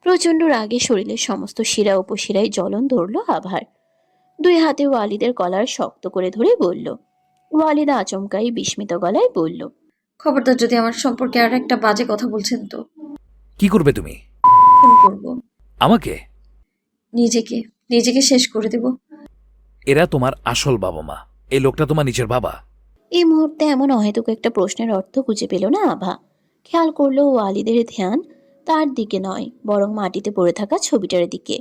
প্রচন্ড রাগে শরীরের সমস্ত শিরা উপশিরায় জ্বলন ধরল আভার। দুই হাতে ওয়ালিদের কলার শক্ত করে ধরে বলল। ওয়ালিদ আচমকাই বিস্মিত গলায় বলল, খবরদার, যদি আমার সম্পর্কে আর একটা বাজে কথা বলছেন তো কি করবে তুমি? খুন করব। আমাকে? নিজেকে নিজেকে শেষ করে দেব। এরা তোমার আসল বাবা মা। এই লোকটা তোমার নিজের বাবা? এই মুহূর্তে এমন অহেতুক একটা প্রশ্নের অর্থ খুঁজে পেল না আভা। খেয়াল করলো ওয়ালিদের ধ্যান তার দিকে নয়, বরং মাটিতে পড়ে থাকা ছবিটার দিকে।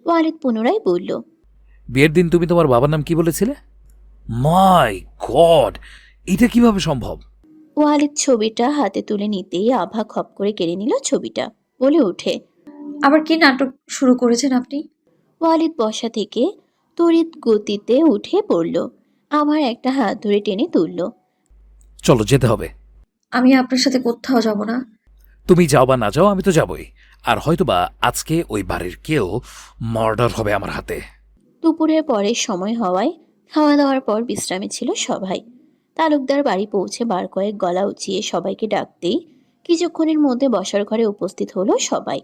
ওয়ালিদ পুনরায় বলল, বিয়ের দিন তুমি তোমার বাবার নাম কি বলেছিলে? মাই গড, এটা কিভাবে সম্ভব? ওয়ালিদ ছবিটা হাতে তুলে নিতেই আভা খপ করে কেড়ে নিল ছবিটা। বলে ওঠে, আবার কি নাটক শুরু করেছেন আপনি? ওয়ালিদ বসা থেকে তড়িৎ গতিতে উঠে পড়ল। আমার একটা হাত ধরে টেনে তুলল। চলো, যেতে হবে। আমি আপনার সাথে কোথাও যাব না। তুমি যাও বা না যাও, আমি তো যাবই। আর হয়তোবা আজকে ওই বাড়ির কেউ মার্ডার হবে আমার হাতে। দুপুরের পরের সময় হওয়ায় খাওয়া দাওয়ার পর বিশ্রামে ছিল সবাই। তালুকদার বাড়ি পৌঁছে বার কয়েক গলা উঁচিয়ে সবাইকে ডাকতেই কিছুক্ষণের মধ্যে বসার ঘরে উপস্থিত হলো সবাই।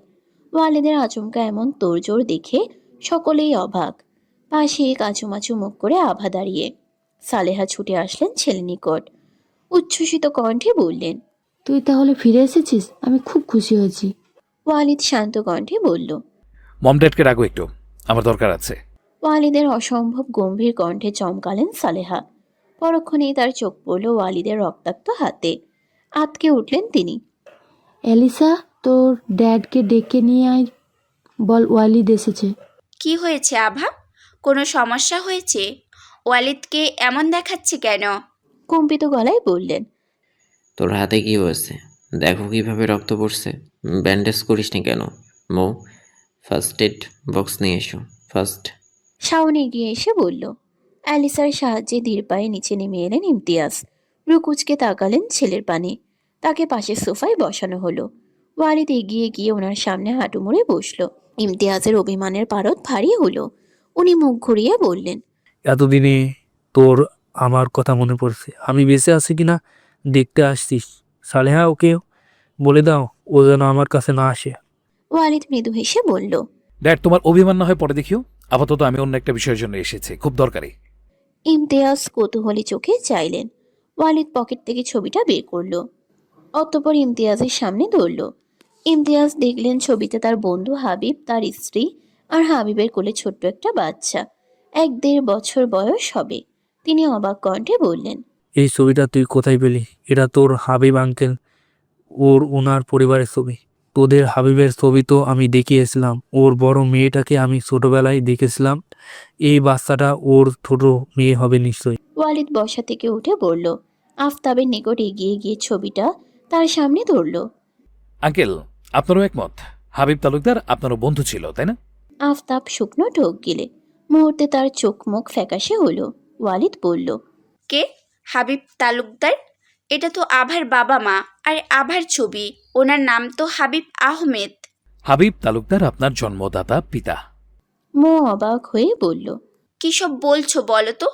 ওয়ালিদের আচমকা এমন তোড়জোড় দেখে সকলেই অবাক। পাশে কাঁচুমাচু মুখ করে আভা দাঁড়িয়ে। সালেহা ছুটে আসলেন ছেলে নিকট। উচ্ছ্বসিত কণ্ঠে বললেন, তুই তাহলে ফিরে এসেছিস, আমি খুব খুশি হয়েছি। ওয়ালিদ শান্ত কণ্ঠে বলল। মম ড্যাডকে ডাকো একটু, আমার দরকার আছে। ওয়ালিদের অসম্ভব গম্ভীর কণ্ঠে চমকালেন সালেহা। পরক্ষণেই তার চোখ পড়ল ওয়ালিদের রক্তাক্ত হাতে। আঁতকে উঠলেন তিনি। এলিসা, তোর ড্যাডকে ডেকে নিয়ে আয়, বল ওয়ালিদ এসেছে। কি হয়েছে আভা? কোনো সমস্যা হয়েছে? ওয়ালিদকে এমন দেখাচ্ছে কেন? কম্পিত গলায় বললেন, তোর হাতে কি হয়েছে? দেখো কিভাবে রক্ত পড়ছে। ব্যান্ডেজ করিসনি কেন? মৌ, ফার্স্ট এড বক্স নিয়ে এসো, ফার্স্ট। শাওন এগিয়ে এসে বলল। অ্যালিসার সাহায্যে ধীর পায়ে নিচে নেমে এলেন ইমতিয়াজ। রুকুচকে তাকালেন ছেলের পানে। তাকে পাশের সোফায় বসানো হলো। ওয়ালিদ এগিয়ে গিয়ে ওনার সামনে হাঁটু মুড়ে বসল। ইমতিয়াজের অভিমানের পারদ ভারী হলো। উনি মুখ ঘুরিয়ে বললেন, এতদিনে তোর আমার কথা মনে পড়ছে। আমি বেঁচে আছি কিনা দেখতে আসছিস। সালেহা, ওকে বলে দাও ও যেন আমার কাছে না আসে। ওয়ালিদ মৃদু হেসে বলল। ড্যাড, তোমার অভিমান না হয় পরে দেখিও। আপাতত আমি অন্য একটা বিষয়ের জন্য এসেছি, খুব দরকারি। ইমতিয়াজ কৌতূহলী চোখে চাইলেন। ওয়ালিদ পকেট থেকে ছবিটা বের করলো। অতঃপর ইমতিয়াজের সামনে ধরল। ইমতিয়াজ দেখলেন ছবিতে তার বন্ধু হাবিব, তার স্ত্রী আর হাবিবের কোলে ছোট্ট একটা বাচ্চা। 1-1.5 বছর বয়স হবে। তিনি অবাক কণ্ঠে বললেন, এই ছবিটা তুই কোথায় পেলি? এটা তোর হাবিব আঙ্কেল, ওনার পরিবারের ছবি। তোদের হাবিবের ছবি তো আমি দেখিয়েছিলাম। ওর বড় মেয়েটাকে আমি ছোটবেলায় দেখেছিলাম। এই বাচ্চাটা ওর ছোট মেয়ে হবে নিশ্চয়ই। ওয়ালিদ বসা থেকে উঠে পড়ল। আফতাবের নিকট এগিয়ে গিয়ে ছবিটা তার সামনে ধরল। আঙ্কেল, আপনারও একমত? হাবিব তালুকদার আপনারও বন্ধু ছিল, তাই না? আফতাব শুকনো ঢোক গিলে। মুহূর্তে তার চোখ মুখ ফ্যাকাশে হলো। ওয়ালিদ বলল, কে? হাবিব তালুকদার? এটা তো আভার বাবা মা, আর আভার ছবি। ওনার নাম তো হাবিব আহমেদ। হাবিব তালুকদার আপনার জন্মদাতা পিতা। মো অবাক হয়ে বলল, কী সব বলছো বলো তো?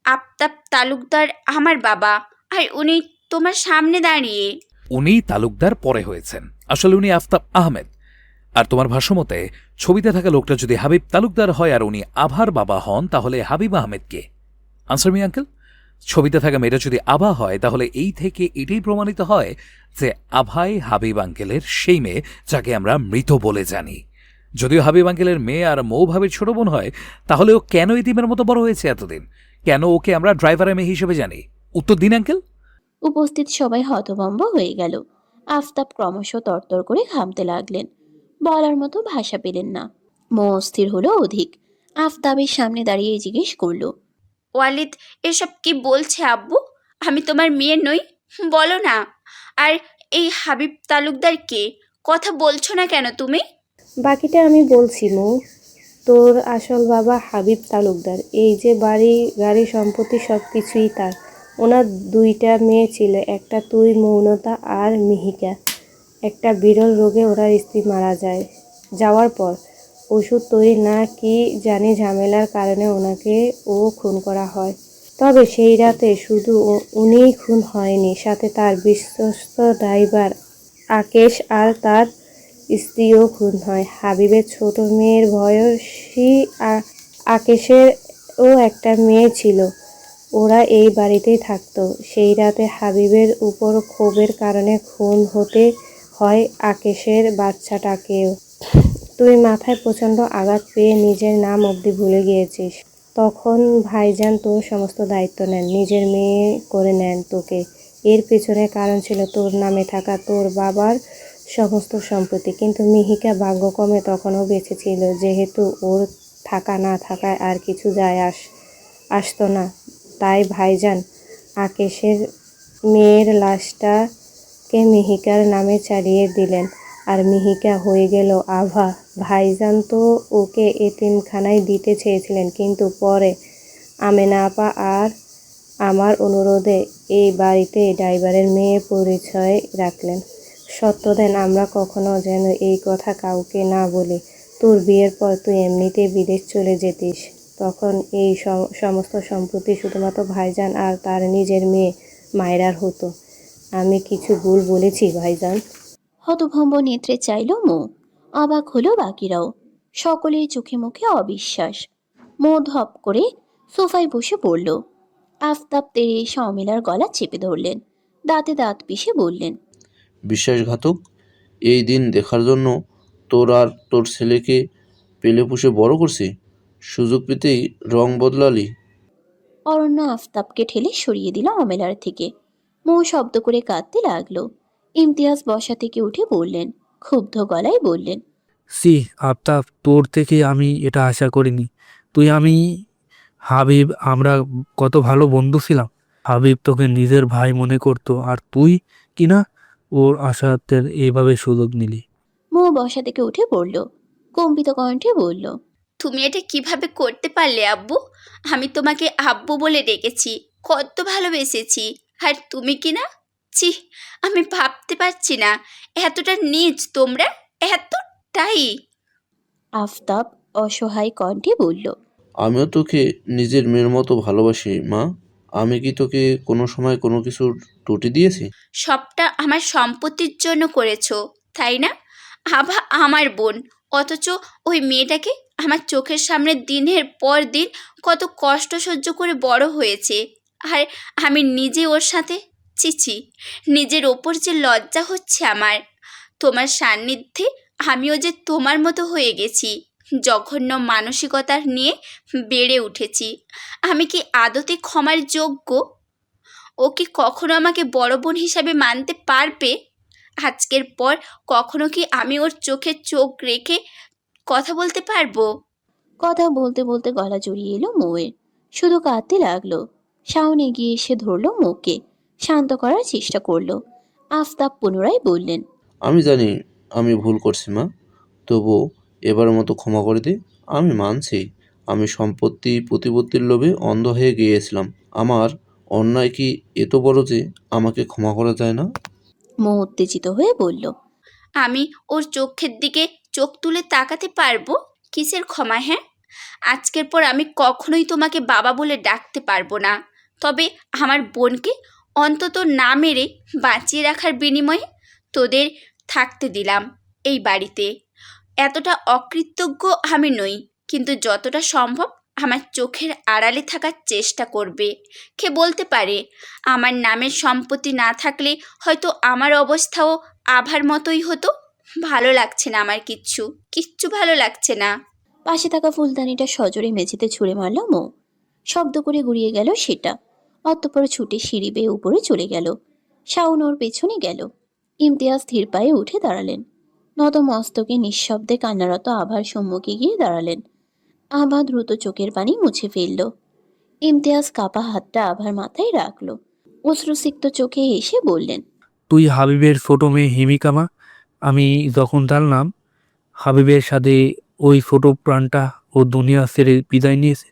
আফতাব তালুকদার আমার বাবা, আর উনি তোমার সামনে দাঁড়িয়ে। উনি তালুকদার পরে হয়েছেন, আসলে উনি আফতাব আহমেদ। আর তোমার ভাষ্যমতে ছবিতে থাকা লোকটা যদি হাবিব তালুকদার হয় আর উনি আভার বাবা হন, তাহলে হাবিব আহমেদ কে? Answer me uncle. ছবিতে থাকা মেয়েটা যদি আভা হয়, তাহলে এই থেকে এটাই প্রমাণিত হয় যে আভাই হাবিব আঙ্কেলের সেই মেয়ে যাকে আমরা মৃত বলে জানি। যদিও হাবিব আঙ্কেলের মেয়ে আর মৌ ভাবির ছোট বোন হয়, তাহলে ও কেন এতিমের মতো বড় হয়েছে এতদিন? কেন ওকে আমরা ড্রাইভারের মেয়ে হিসেবে জানি? উত্তর দিন আঙ্কেল। উপস্থিত সবাই হতভম্ব হয়ে গেল। আফতাব ক্রমশ তরতর করে ঘামতে লাগলেন। বলার মতো ভাষা পেলেন না। মো অস্থির হলো অধিক। আফতাবের সামনে দাঁড়িয়ে জিজ্ঞেস করলো, ওয়ালিদ এসব কি বলছে আব্বু? আমি তোমার মেয়ে নই? বলো না। আর এই হাবিব তালুকদার কে? কথা বলছো না কেন তুমি? বাকিটা আমি বলছি মৌ। তোর আসল বাবা হাবিব তালুকদার। এই যে বাড়ি গাড়ি সম্পত্তি সব কিছুই তার। ওনার 2টা মেয়ে ছিল, একটা তুই, মৌনতা আর মিহিকা। একটা বিরল রোগে ওনার স্ত্রী মারা যাওয়ার পর ওষুধ তৈরি না কি জানি ঝামেলার কারণে ওনাকে খুন করা হয়। তবে সেই রাতে শুধু উনিই খুন হয়নি, সাথে তার বিশ্বস্ত ড্রাইভার আকেশ আর তার স্ত্রীও খুন হয়। হাবিবের ছোট মেয়ের বয়সী আকেশেরও একটা মেয়ে ছিল। ওরা এই বাড়িতেই থাকতো। সেই রাতে হাবিবের উপর ক্ষোভের কারণে খুন হতে হয় আকেশের বাচ্চাটাকেও। তুই মাথায় প্রচণ্ড আঘাত পেয়ে নিজের নাম অবধি ভুলে গিয়েছিস। তখন ভাইজান তোর সমস্ত দায়িত্ব নেন, নিজের মেয়ে করে নেন তোকে। এর পেছনে কারণ ছিল তোর নামে থাকা তোর বাবার সমস্ত সম্পত্তি। কিন্তু মিহিকা ভাগ্যক্রমে তখনও বেঁচে ছিল, যেহেতু ওর থাকা না থাকায় আর কিছু যায় আসতো না। তাই ভাইজান আকেশের মেয়ের লাশটাকে মিহিকার নামে চালিয়ে দিলেন, আর মিহিকা হয়ে গেল আভা। ভাইজান তো ওকে এতিমখানায় দিতে চেয়েছিলেন, কিন্তু পরে আমেনা আপা আর আমার অনুরোধে এই বাড়িতে ড্রাইভারের মেয়ে পরিচয় রাখলেন। সত্য দেন আমরা কখনো যেন এই কথা কাউকে না বলি। তোর বিয়ের পর তুই এমনিতেই বিদেশ চলে যেতিস, তখন এই সমস্ত সম্পত্তি শুধুমাত্র ভাইজান আর তার নিজের মেয়ে মায়রার হতো। আমি কিছু ভুল বলেছি ভাইজান? হতভম্ব নেত্রে চাইল মৌ। অবাক হলো বাকিরাও। সকলের চোখে মুখে অবিশ্বাস। মৌ ধপ করে সোফায় বসে পড়ল। আফতাব তেড়ে এসে অমিলার গলা চেপে ধরলেন। দাঁতে দাঁত পিষে বললেন, বিশ্বাসঘাতক! এই দিন দেখার জন্য তোর আর তোর ছেলেকে পেলে পুষে বড় করছি, সুযোগ পেতেই রং বদলালি। অরণ্য আফতাবকে ঠেলে সরিয়ে দিল অমেলার থেকে। মৌ শব্দ করে কাঁদতে লাগলো। ইমতিয়াজ বসা থেকে উঠে বললেন, ক্ষুব্ধ গলায় বললেন, সি আফতাব, তোর থেকে আমি এটা আশা করিনি। তুই, আমি, হাবিব, আমরা কত ভালো বন্ধু ছিলাম। হাবিব তোকে নিজের ভাই মনে করতো, আর তুই কিনা ওর আশাতের এইভাবে সুযোগ নিলি। মৌ বসা থেকে উঠে পড়ল। কম্পিত কণ্ঠে বলল, তুমি এটা কিভাবে করতে পারলে আব্বু? আমি তোমাকে আব্বু বলে ডেকেছি, কত ভালোবেসেছি, আর তুমি কি না? ছি, আমি ভাবতে পারছি না এতটা নীচ তোমরা, এতটাই। আফতাব অসহায় কণ্ঠে বলল, আমিও তোকে নিজের মেয়ের মতো ভালোবাসি মা। আমি কি তোকে কোনো সময় কোনো কিছুর ত্রুটি দিয়েছি? সবটা আমার সম্পত্তির জন্য করেছো, তাই না? আভা আমার বোন, অথচ ওই মেয়েটাকে আমার চোখের সামনে দিনের পর দিন কত কষ্ট সহ্য করে বড় হয়েছে, আর আমি নিজে ওর সাথে। চিচি, নিজের ওপর যে লজ্জা হচ্ছে আমার। তোমার সান্নিধ্যে আমিও যে তোমার মতো হয়ে গেছি, জঘন্য মানসিকতার নিয়ে বেড়ে উঠেছি। আমি কি আদতে ক্ষমার যোগ্য? ও কি কখনো আমাকে বড় বোন হিসাবে মানতে পারবে? আজকের পর কখনো কি আমি ওর চোখে চোখ রেখে কথা বলতে পারবো? কথা বলতে বলতে গলা জড়িয়ে এলো মৌয়ের। শুধু কাঁদতে লাগলো। শাওন এগিয়ে এসে ধরল মৌকে, শান্ত করার চেষ্টা করলো। আফতাব পুনরায় বললেন, আমি জানি আমি ভুল করছি মা, তবু এবারের মতো ক্ষমা করে দে। আমি মানছি আমি সম্পত্তি প্রতিপত্তির লোভে অন্ধ হয়ে গিয়েছিলাম। আমার অন্যায় কি এত বড় যে আমাকে ক্ষমা করা যায় না? মৌ উত্তেজিত হয়ে বলল, আমি ওর চোখের দিকে চোখ তুলে তাকাতে পারবো? কিসের ক্ষমা, হ্যাঁ? আজকের পর আমি কখনোই তোমাকে বাবা বলে ডাকতে পারবো না। তবে আমার বোনকে অন্তত না মেরে বাঁচিয়ে রাখার বিনিময়ে তোদের থাকতে দিলাম এই বাড়িতে। এতটা অকৃতজ্ঞ আমি নই, কিন্তু যতটা সম্ভব আমার চোখের আড়ালে থাকার চেষ্টা করবে। কে বলতে পারে, আমার নামের সম্পত্তি না থাকলে হয়তো আমার অবস্থাও আভার মতোই হতো। ভালো লাগছে না আমার, কিচ্ছু ভালো লাগছে না। পাশে থাকা ফুলদানিটা সজোরে মেঝেতে ছুঁড়ে মারল মৌ। শব্দ করে গুড়িয়ে গেল সেটা। অতঃপর ছুটে সিঁড়ি বেয়ে উপরে চলে গেল। শাওন ওর পেছনে গেল। ইমতিয়াজ ধীর পায়ে উঠে দাঁড়ালেন। নত মস্তকে নিঃশব্দে কান্নারত আভার সম্মুখে গিয়ে দাঁড়ালেন। আভা দ্রুত চোখের পানি মুছে ফেলল। ইমতিয়াজ কাপা হাতটা আভার মাথায় রাখল। অশ্রুসিক্ত চোখে এসে বললেন, তুই হাবিবের ছোট মেয়ে হিমিকামা। আমি যখন জানলাম হাবিবের সাথে ওই ছোট প্রাণটা ও দুনিয়া ছেড়ে বিদায় নিয়েছে,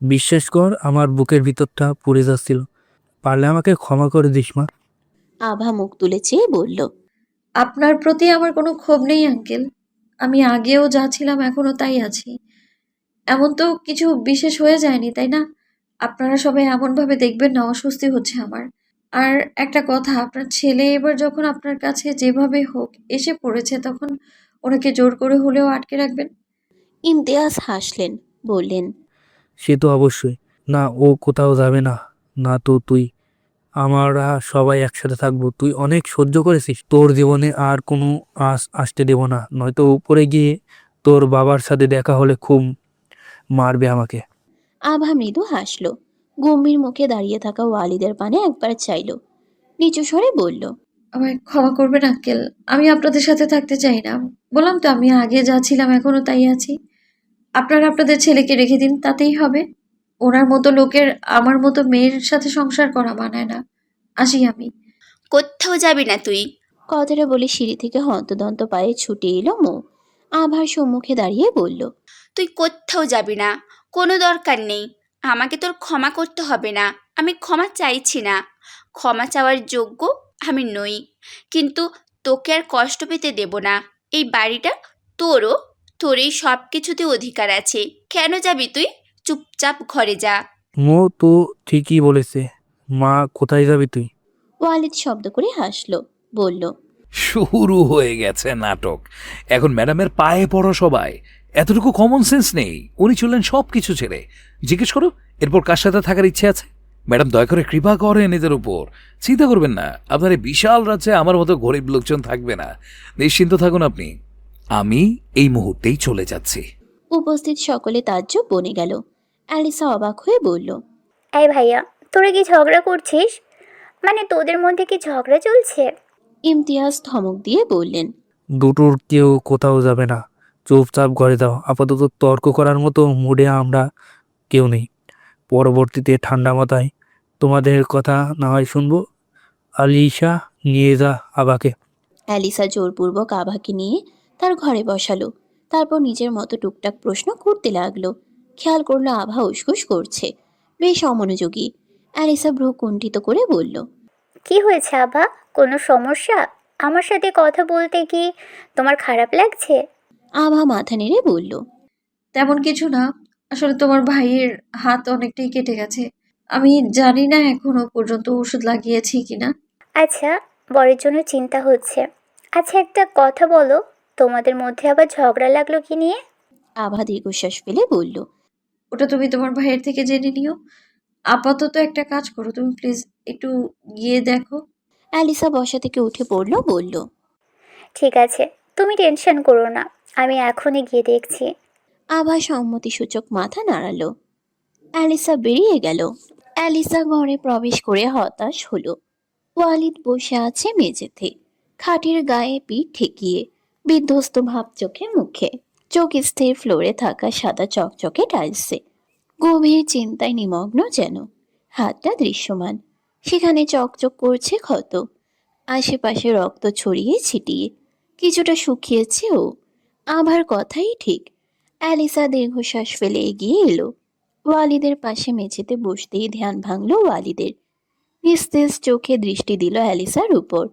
বিশ্বাস কর আমার বুকের ভিতরটা পুড়ে যাচ্ছিল। পারলে আমাকে ক্ষমা করে দিস মা। আভা মুখ তুলে চেয়ে বলল, আপনার প্রতি আমার কোনো ক্ষোভ নেই আঙ্কেল। আমি আগেও যা ছিলাম এখনো তাই আছি। এমন তো কিছু বিশেষ হয়ে যায়নি, তাই না? আপনারা সবাই এমনভাবে দেখবেন না, অস্বস্তি হচ্ছে আমার। আর একটা কথা, আপনার ছেলে এবার যখন আপনার কাছে যেভাবে হোক এসে পড়েছে, তখন ওনাকে জোর করে হলেও আটকে রাখবেন। ইমতিয়াজ হাসলেন, বললেন, সে তো অবশ্যই না, ও কোথাও যাবে না। না তো তুই, আমরা সবাই একসাথে থাকবো। তুই অনেক সহ্য করেছিস, তোর জীবনে আর কোনো আসতে দেব না, নয়তো উপরে গিয়ে তোর বাবার সাথে দেখা হলে খুব মারবে আমাকে। আভা মৃদু হাসল। গম্ভীর মুখে দাঁড়িয়ে থাকা ওয়ালিদের পানে একবার চাইল, নিচু স্বরে বলল, আমায় ক্ষমা করবেন আঙ্কেল, আমি আপনাদের সাথে থাকতে চাই না। বললাম তো, আমি আগে যা ছিলাম এখনো তাই আছি। আপনারা আপনাদের ছেলেকে রেখে দিন, তাতেই হবে। ওনার মতো লোকের আমার মতো মেয়ের সাথে সংসার করা মানায় না। আসি আমি। কোথাও যাবি না তুই। কথাটা বলে সিঁড়ি থেকে হন্তদন্ত পায়ে ছুটে এলো মৌ। আভার সম্মুখে দাঁড়িয়ে বলল, তুই কোথাও যাবি না, কোনো দরকার নেই। আমাকে তোর ক্ষমা করতে হবে না, আমি ক্ষমা চাইছি না। ক্ষমা চাওয়ার যোগ্য আমি নই, কিন্তু তোকে আর কষ্ট পেতে দেব না। এই বাড়িটা তোরও, তোর এই সব কিছুতে অধিকার আছে। কেন যাবি তুই? চুপচাপ ঘরে যা। মো তো ঠিকই বলেছে। মা, কোথায় যাবি তুই? ওয়ালিদ শব্দ করে হাসলো, বলল, শুরু হয়ে গেছে নাটক। এখন ম্যাডামের পায়ে পড়ো সবাই। এতটুকু কমন সেন্স নেই? উনি চললেন সব কিছু ছেড়ে। জিজ্ঞেস করো এরপর কার সাথে থাকার ইচ্ছে আছে। ম্যাডাম দয়া করে কৃপা করেন এদের উপর। চিন্তা করবেন না, আপনার এই বিশাল রাজ্যে আমার মতো গরিব লোকজন থাকবে না। নিশ্চিন্ত থাকুন আপনি। আমি এই মুহূর্তেই চলে যাচ্ছি। উপস্থিত সকলে তাজ্জব বনে গেল। অ্যালিসা অবাক হয়ে বলল, এই ভাইয়া, তোরা কি ঝগড়া করছিস? মানে তোদের মধ্যে কি ঝগড়া চলছে? ইমতিয়াজ ধমক দিয়ে বললেন, দুটোর কেউ কোথাও যাবে না, চুপচাপ ঘরে দাও। আপাতত তর্ক করার মতো মুডে আমরা কেউ নেই। পরবর্তীতে ঠান্ডা মাথায় তোমাদের কথা না হয় শুনবো। আলিশা, নিয়ে যা আবাকে। অ্যালিসা জোরপূর্বক আভাকে নিয়ে তার ঘরে বসালো। তারপর নিজের মতো টুকটাক প্রশ্ন করতে লাগলো। খেয়াল করলো আভা উসকুস করছে, বেশ অমনোযোগী। অ্যালিসা ভ্রু কুণ্ঠিত করে বলল, কি হয়েছে আভা? কোনো সমস্যা? আমার সাথে কথা বলতে কি তোমার খারাপ লাগছে? আভা মাথা নেড়ে বলল, তেমন কিছু না। আসলে তোমার ভাইয়ের হাত অনেকটাই কেটে গেছে। আমি জানি না এখনো পর্যন্ত ওষুধ লাগিয়েছি কিনা। আচ্ছা, বরের জন্য চিন্তা হচ্ছে। আচ্ছা, একটা কথা বলো, তোমাদের মধ্যে আবার ঝগড়া লাগলো কি নিয়ে? আভা দীর্ঘশ্বাস ফেলে বলল, ওটা তুমি তোমার ভাইয়ের থেকে জেনে নিও। আপাতত একটা কাজ করো, তুমি প্লিজ একটু গিয়ে দেখো। অ্যালিসা বসা থেকে উঠে পড়ল, বলল, ঠিক আছে, তুমি টেনশন করো না, আমি এখনই গিয়ে দেখছি। আভা সম্মতিসূচক মাথা নাড়ালো। অ্যালিসা বেরিয়ে গেল। অ্যালিসা ঘরে প্রবেশ করে হতাশ হলো। ওয়ালিদ বসে আছে মেঝেতে, খাটের গায়ে পিঠ ঠেকিয়ে, বিধ্বস্ত ভাব চোখে মুখে, চোখ স্থির ফ্লোরে থাকা সাদা চকচকে টাইলসে। গভীর চিন্তায় নিমগ্ন যেন। হাতটা দৃশ্যমান, সেখানে চকচক করছে ক্ষত। আশেপাশে রক্ত ছড়িয়ে ছিটিয়ে, কিছুটা শুকিয়েছে ও। আভার কথাই ঠিক। অ্যালিসা দীর্ঘশ্বাস ফেলে এগিয়ে এলো। ওয়ালিদের পাশে মেঝেতে বসতেই ধ্যান ভাঙল ওয়ালিদের। নিস্তেজ চোখে দৃষ্টি দিল অ্যালিসার উপর।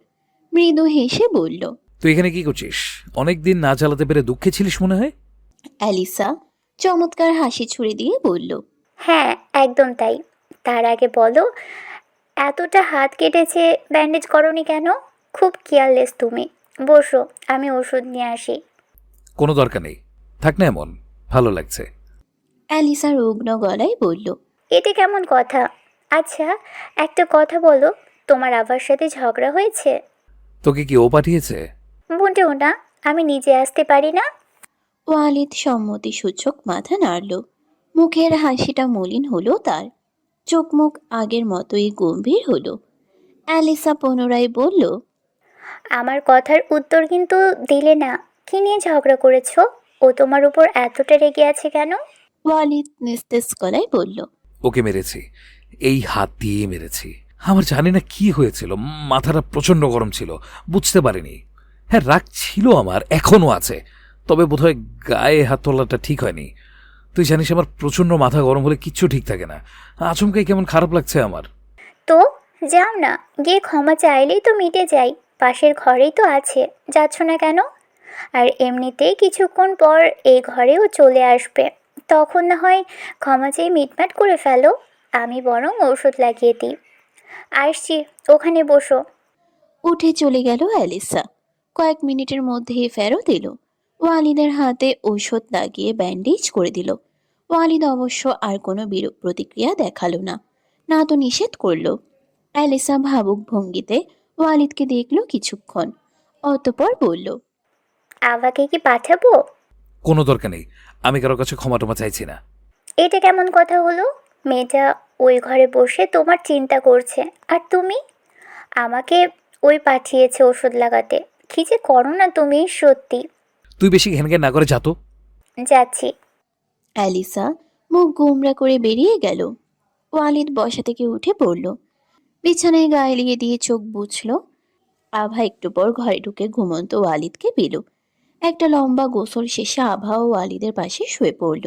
মৃদু হেসে বলল, তুই এখানে কি করছিস? অনেকদিন না চালাতে পেরে দুঃখে ছিলিস মনে হয়। অ্যালিসা চমৎকার হাসি ছুড়ে দিয়ে বলল, হ্যাঁ, একদম তাই। তার আগে বলো, এতটা হাত কেটেছে, ব্যান্ডেজ করনি কেন? খুব কেয়ারলেস তুমি। বসো, আমি ওষুধ নিয়ে আসি। কোনো দরকার নেই, থাক না এমন, ভালো লাগছে। অ্যালিসা রুগ্ন গলায় বলল, এটা কেমন কথা? আচ্ছা, একটা কথা বলো, তোমার আবার সাথে ঝগড়া হয়েছে? তোকে কি ও পাঠিয়েছে? মোটেও না, আমি নিজে আসতে পারি না। ওয়ালিদ সম্মতিসূচক মাথা নাড়ল। মুখের হাসিটা মলিন হলো তার। চোখ মুখ আগের মতোই গম্ভীর হলো। অ্যালিসা পুনরায় বলল, আমার কথার উত্তর কিন্তু দিলে না। কি নিয়ে ঝগড়া করেছো? ও তোমার উপর এতটা রেগে আছে কেন? ওয়ালিদ নিস্তেজ গলায় বলল, ওকে মেরেছি, এই হাত দিয়ে মেরেছি। আমার জানি না কি হয়েছিল, মাথাটা প্রচন্ড গরম ছিল, বুঝতে পারিনি। হ্যাঁ, রাগ ছিল আমার, এখনো আছে, তবে বোধহয় গায়ে হাত তোলাটা ঠিক হয়নি। তুই জানিস আমার প্রচন্ড মাথা গরম হলে কিচ্ছু ঠিক থাকে না। আচমকাই কেমন খারাপ লাগছে আমার। তো যাও না, গিয়ে ক্ষমা চাইলেই তো মিটে যাই। পাশের ঘরেই তো আছে, যাচ্ছ না কেন? আর এমনিতেই কিছুক্ষণ পর এই ঘরেও চলে আসবে, তখন না হয় ক্ষমা চেয়ে মিটমাট করে ফেলো। আমি বরং ঔষধ লাগিয়ে দিই। আসছি, ওখানে বসো। উঠে চলে গেল অ্যালিসা। কয়েক মিনিটের মধ্যেই ফেরত এলো। ওয়ালিদের হাতে ঔষধ লাগিয়ে ব্যান্ডেজ করে দিল। ওয়ালিদ অবশ্য আর কোনো বিরূপ প্রতিক্রিয়া দেখালো না, না তো নিষেধ করলো। অ্যালিসা ভাবুক ভঙ্গিতে ওয়ালিদকে দেখলো কিছুক্ষণ, অতঃপর বলল, আভাকে কি পাঠাবো? কোনো দরকার নেই, আমি কারো কাছে ক্ষমা টমা চাইছি না। এটা কেমন কথা হলো? মেয়েটা ওই ঘরে বসে তোমার চিন্তা করছে, আর তুমি আমাকে ওই পাঠিয়েছে ওষুধ লাগাতে। কি যে করো না তুমি, সত্যি। তুই বেশি ঘ্যানঘ্যান না করে যা তো। যাচ্ছি। অ্যালিসা মুখ গোমরা করে বেরিয়ে গেল। ওয়ালিদ বসা থেকে উঠে পড়ল, বিছানায় গায়ে এলিয়ে দিয়ে চোখ বুঝল। আভা একটু পর ঘরে ঢুকে ঘুমন্ত ওয়ালিদকে পেল। একটা লম্বা গোসল শেষে আভা ও ওয়ালিদের পাশে শুয়ে পড়ল।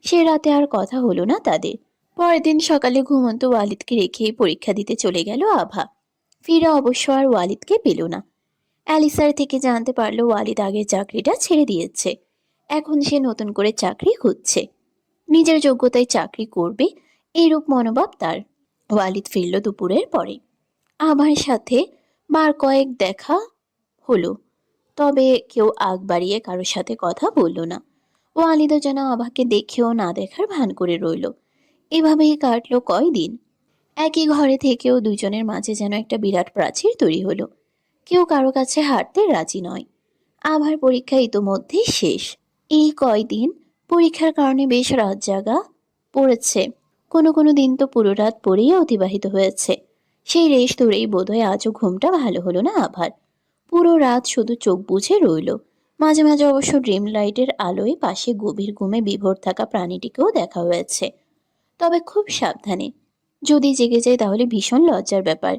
সে রাতে আর কথা হলো না তাদের। পরের দিন সকালে ঘুমন্ত ওয়ালিদকে রেখেই পরীক্ষা দিতে চলে গেল আভা। ফিরে অবশ্য আর ওয়ালিদকে পেল না। অ্যালিসার থেকে জানতে পারলো ওয়ালিদ আগের চাকরিটা ছেড়ে দিয়েছে। এখন সে নতুন করে চাকরি খুঁজছে। নিজের যোগ্যতায় চাকরি করবে এইরূপ মনোভাব তার। ওয়ালিদ ফিরল দুপুরের পরে। আভার সাথে বার কয়েক দেখা হলো, তবে কেউ আগ বাড়িয়ে কারোর সাথে কথা বলল না। ওয়ালিদও যেন আভাকে দেখেও না দেখার ভান করে রইল। এভাবেই কাটলো কয়দিন। একই ঘরে থেকেও দুজনের মাঝে যেন একটা বিরাট প্রাচীর তৈরি হলো। কেউ কারো কাছে হাঁটতে রাজি নয়। আভার পরীক্ষা ইতোমধ্যেই শেষ। এই কয়দিন পরীক্ষার কারণে বেশ রাত জাগা পড়েছে। কোনো কোনো দিন তো পুরো রাত পড়েই অতিবাহিত হয়েছে। সেই রেশ ধরেই বোধহয় আজও ঘুমটা ভালো হলো না আভার। পুরো রাত শুধু চোখ বুজে রইল। মাঝে মাঝে অবশ্য ড্রিম লাইটের আলোয় পাশে গভীর ঘুমে বিভোর থাকা প্রাণীটিকেও দেখা হয়েছে, তবে খুব সাবধানে। যদি জেগে যায় তাহলে ভীষণ লজ্জার ব্যাপার।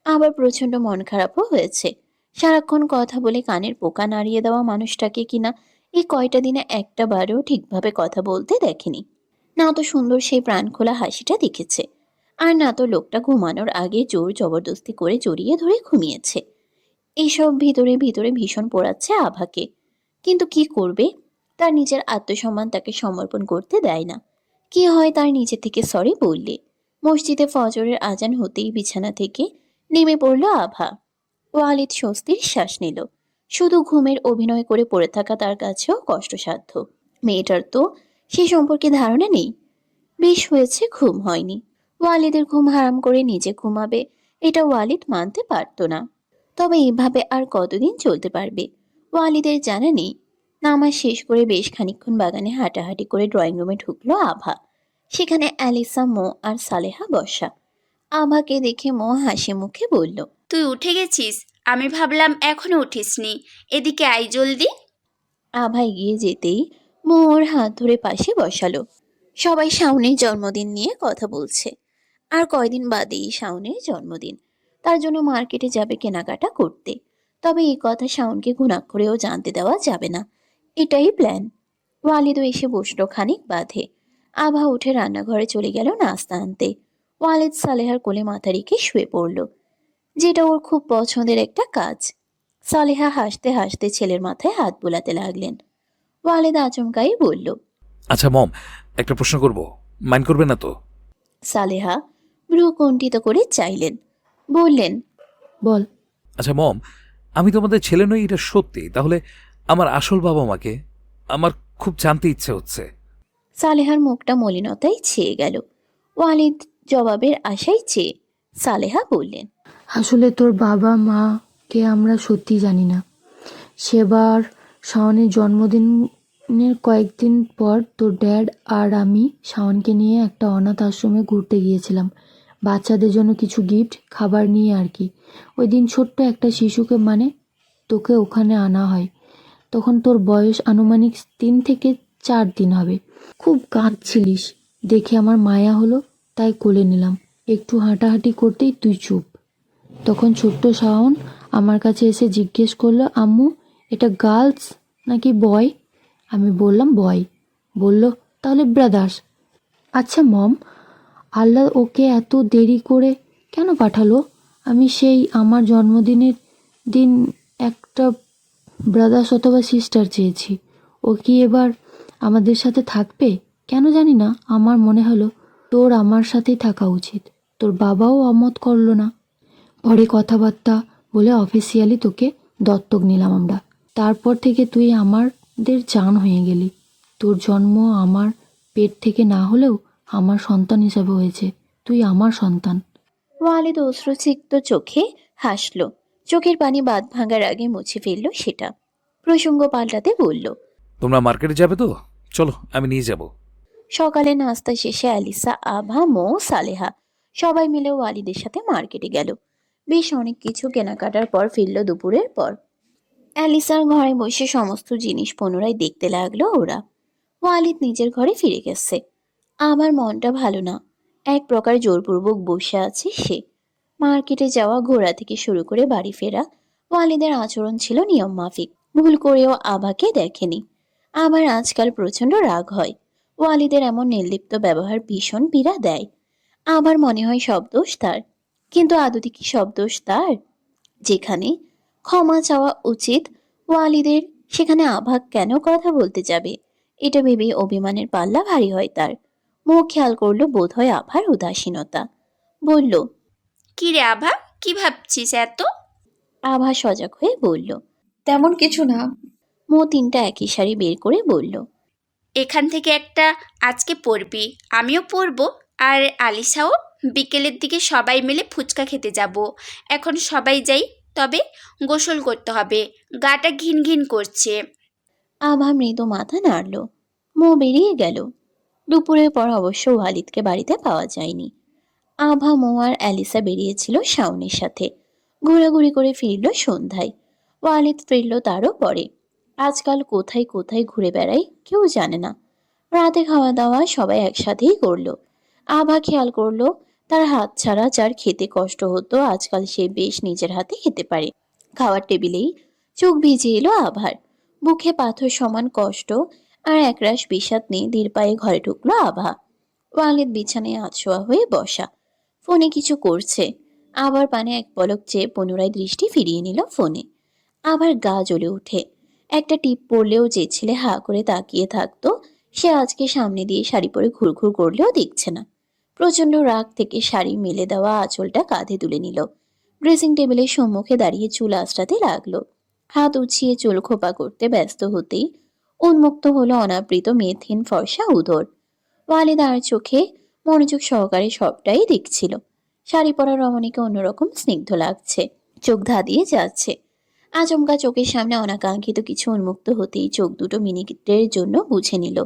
আবার প্রচণ্ড মন খারাপও হয়েছে। সারাক্ষণ কথা বলে কানের পোকা নাড়িয়ে দেওয়া মানুষটাকে কিনা এই কয়টা দিনে একটা বারেও ঠিকভাবে কথা বলতে দেখেনি। না তো সুন্দর সেই প্রাণখোলা হাসিটা দেখেছে, আর না তো লোকটা ঘুমানোর আগে জোর জবরদস্তি করে জড়িয়ে ধরে ঘুমিয়েছে। এইসব ভিতরে ভিতরে ভীষণ পোড়াচ্ছে আভাকে। কিন্তু কি করবে, তার নিজের আত্মসম্মান তাকে সমর্পণ করতে দেয় না। কি হয় তার নিজে থেকে সরি বললে। মসজিদে ফজরের আজান হতেই বিছানা থেকে নেমে পড়ল আভা। ওয়ালিদ স্বস্তির শ্বাস নিল। শুধু ঘুমের অভিনয় করে পড়ে থাকা তার কাছেও কষ্টসাধ্য। মেয়েটার তো সে সম্পর্কে ধারণা নেই। বেশ হয়েছে ঘুম হয়নি। ওয়ালিদের ঘুম হারাম করে নিজে ঘুমাবে, এটা ওয়ালিদ মানতে পারত না। তবে এভাবে আর কতদিন চলতে পারবে ওয়ালিদের জানা নেই। নামাজ শেষ করে বেশ খানিকক্ষণ বাগানে হাঁটাহাঁটি করে ড্রয়িং রুমে ঢুকলো আভা। সেখানে অ্যালিসা, মো আর সালেহা বসা। আভাকে দেখে মো হাসি মুখে বলল, তুই উঠে গেছিস? আমি ভাবলাম এখনো উঠিসনি। এদিকে আয় জলদি। আভা এগিয়ে যেতেই মো ওর হাত ধরে পাশে বসালো। সবাই শাওনের জন্মদিন নিয়ে কথা বলছে। আর কয়দিন বাদেই শাওনের জন্মদিন। তার জন্য মার্কেটে যাবে কেনাকাটা করতে। তবে এই কথা শাওনকে ঘুণাক্ষরেও জানতে দেওয়া যাবে না। এটাই প্ল্যান। ওয়ালিদও এসে বসলো খানিক বাদে। আভা উঠে রান্নাঘরে চলে গেল নাস্তা আনতে। ওয়ালিদ সালেহার কোলে মাথা রেখে শুয়ে পড়ল, যেটা ওর খুব পছন্দের একটা কাজ। সালেহা হাসতে হাসতে ছেলের মাথায় হাত বোলাতে লাগলেন। ওয়ালিদ আচমকাই বলল, আচ্ছা মম, একটা প্রশ্ন করব, মাইন্ড করবে না তো? সালেহা ভ্রু কুণ্ঠিত করে চাইলেন, বললেন, বল। আচ্ছা মম, আমি তোমাদের ছেলে নই এটা সত্যি, তাহলে আমার আসল বাবা মাকে আমার খুব জানতে ইচ্ছে হচ্ছে। সালেহার মুখটা মলিনতায় ছেয়ে গেল। ওয়ালিদ জবাবের আশায় চেয়ে সালেহা বললেন, আসলে তোর বাবা মাকে আমরা সত্যি জানি না। সেবার শাওনের জন্মদিনের কয়েকদিন পর তোর ড্যাড আর আমি শাওনকে নিয়ে একটা অনাথ আশ্রমে ঘুরতে গিয়েছিলাম, বাচ্চাদের জন্য কিছু গিফট খাবার নিয়ে আর কি। ওই দিন ছোট্ট একটা শিশুকে তোকে ওখানে আনা হয়। তখন তোর বয়স আনুমানিক 3 থেকে 4 দিন হবে। খুব কাঁদছিলিস দেখে আমার মায়া হলো, তাই কোলে নিলাম। একটু হাঁটাহাঁটি করতেই তুই চুপ। তখন ছোট্ট শাওন আমার কাছে এসে জিজ্ঞেস করলো, আম্মু এটা গার্লস নাকি বয়? আমি বললাম বয়। বলল, তাহলে ব্রাদার্স। আচ্ছা মম, আল্লাহ ওকে এত দেরি করে কেন পাঠালো? আমি সেই আমার জন্মদিনের দিন একটা ব্রাদার্স অথবা সিস্টার চেয়েছি। ও কি এবার আমাদের সাথে থাকবে? কেন জানি না, আমার মনে হলো তোর আমার সাথেই থাকা উচিত। তোর বাবাও অমত করলো না। পরে কথাবার্তা বলে অফিসিয়ালি তোকে দত্তক নিলাম আমরা। তারপর থেকে তুই আমাদের জান হয়ে গেলি। তোর জন্ম আমার পেট থেকে না হলেও আমার সন্তান হিসাবে হয়েছে। তুই আমার সন্তান। ওয়ালিদ অশ্রুসিক্ত চোখে হাসল। চোখের পানি বাঁধ ভাঙার আগে মুছে ফেলল সেটা। প্রসঙ্গ পাল্টাতে বলল, তোমরা মার্কেটে যাবে তো? চলো, আমি নিয়ে যাব। সকালে নাস্তা শেষে অ্যালিসা, আভা, মো, সালেহা সবাই মিলে ওয়ালিদের সাথে মার্কেটে গেল। বেশ অনেক কিছু কেনাকাটার পর ফিরল দুপুরের পর। অ্যালিসার ঘরে বসে সমস্ত জিনিস পুনরায় দেখতে লাগলো ওরা। ওয়ালিদ নিজের ঘরে ফিরে গেছে। আমার মনটা ভালো না। এক প্রকার জোরপূর্বক বসে আছে সে। মার্কেটে যাওয়া, ঘোরা থেকে শুরু করে বাড়ি ফেরা, ওয়ালিদের আচরণ ছিল নিয়ম মাফিক। ভুল করেও আভাকে দেখেনি। আবার আজকাল প্রচন্ড রাগ হয়। ওয়ালিদের এমন নির্লিপ্ত ব্যবহার ভীষণ পীড়া দেয়। আমার মনে হয় সব দোষ তার। কিন্তু আদতে কি সব দোষ তার? যেখানে ক্ষমা চাওয়া উচিত ওয়ালিদের, সেখানে আভা কেন কথা বলতে যাবে? এটা ভেবেই অভিমানের পাল্লা ভারী হয় তার। মুখ খেয়াল করলো বোধহয় আভার উদাসীনতা। বলল, কি রে আভা, কি ভাবছিস এত? আভা সজাগ হয়ে বলল। তেমন কিছু না। মো তিনটা একই শাড়ি বের করে বলল, এখান থেকে একটা আজকে পরবি, আমিও পরবো, আর আলিসাও। বিকেলের দিকে সবাই মিলে ফুচকা খেতে যাব। এখন সবাই যাই, তবে গোসল করতে হবে, গাটা ঘিন ঘিন করছে। আভা মৃদু মাথা নাড়ল। মো বেরিয়ে গেল। দুপুরের পর অবশ্য ওয়ালিদকে বাড়িতে পাওয়া যায়নি। আভা, মো আর অ্যালিসা বেরিয়েছিল শাওনের সাথে। ঘোরাঘুরি করে ফিরল সন্ধ্যায়। ওয়ালিদ ফিরল তারও পরে। আজকাল কোথায় কোথায় ঘুরে বেড়ায় কেউ জানে না। রাতে খাওয়া দাওয়া সবাই একসাথেই করলো। আভা খেয়াল করলো তার হাত ছাড়া যার খেতে কষ্ট হতো আজকাল সে বেশ নিজের হাতে খেতে পারে। খাওয়ার টেবিলেই চোখ ভিজে এলো আভার। বুকে পাথর সমান কষ্ট আর একরাশ বিষাদ নিয়ে ধীর পায়ে ঘরে ঢুকলো আভা। ওয়ালিদ বিছানায় আছোয়া হয়ে বসা, ফোনে কিছু করছে। আবার পানে এক পলক চেয়ে পুনরায় দৃষ্টি ফিরিয়ে নিল ফোনে। আবার গা জ্বলে উঠে। একটা টিপ পড়লেও যে ছেলে হা করে তাকিয়ে থাকতো সে আজকে সামনে দিয়ে শাড়ি পরে ঘুরঘুর করলেও দেখছে না। প্রচন্ড রাগ থেকে শাড়ি মেলে দেওয়া আঁচলটা কাঁধে তুলে নিল। ড্রেসিং টেবিলের সম্মুখে দাঁড়িয়ে চুল আঁচড়াতে লাগলো। হাত উছিয়ে চুল খোপা করতে ব্যস্ত হতেই উন্মুক্ত হলো অনাবৃত মেথিন ফর্সা উদর। ওয়ালিদ আর চোখে মনোযোগ সহকারে সবটাই দেখছিল। শাড়ি পরা রমণীকে অন্যরকম স্নিগ্ধ লাগছে, চোখ ধাঁধিয়ে যাচ্ছে। আচমকা চোখের সামনে অনাকাঙ্ক্ষিত কিছু উন্মুক্ত হতেই চোখ দুটো মিনিটের জন্য বুঝে নিল।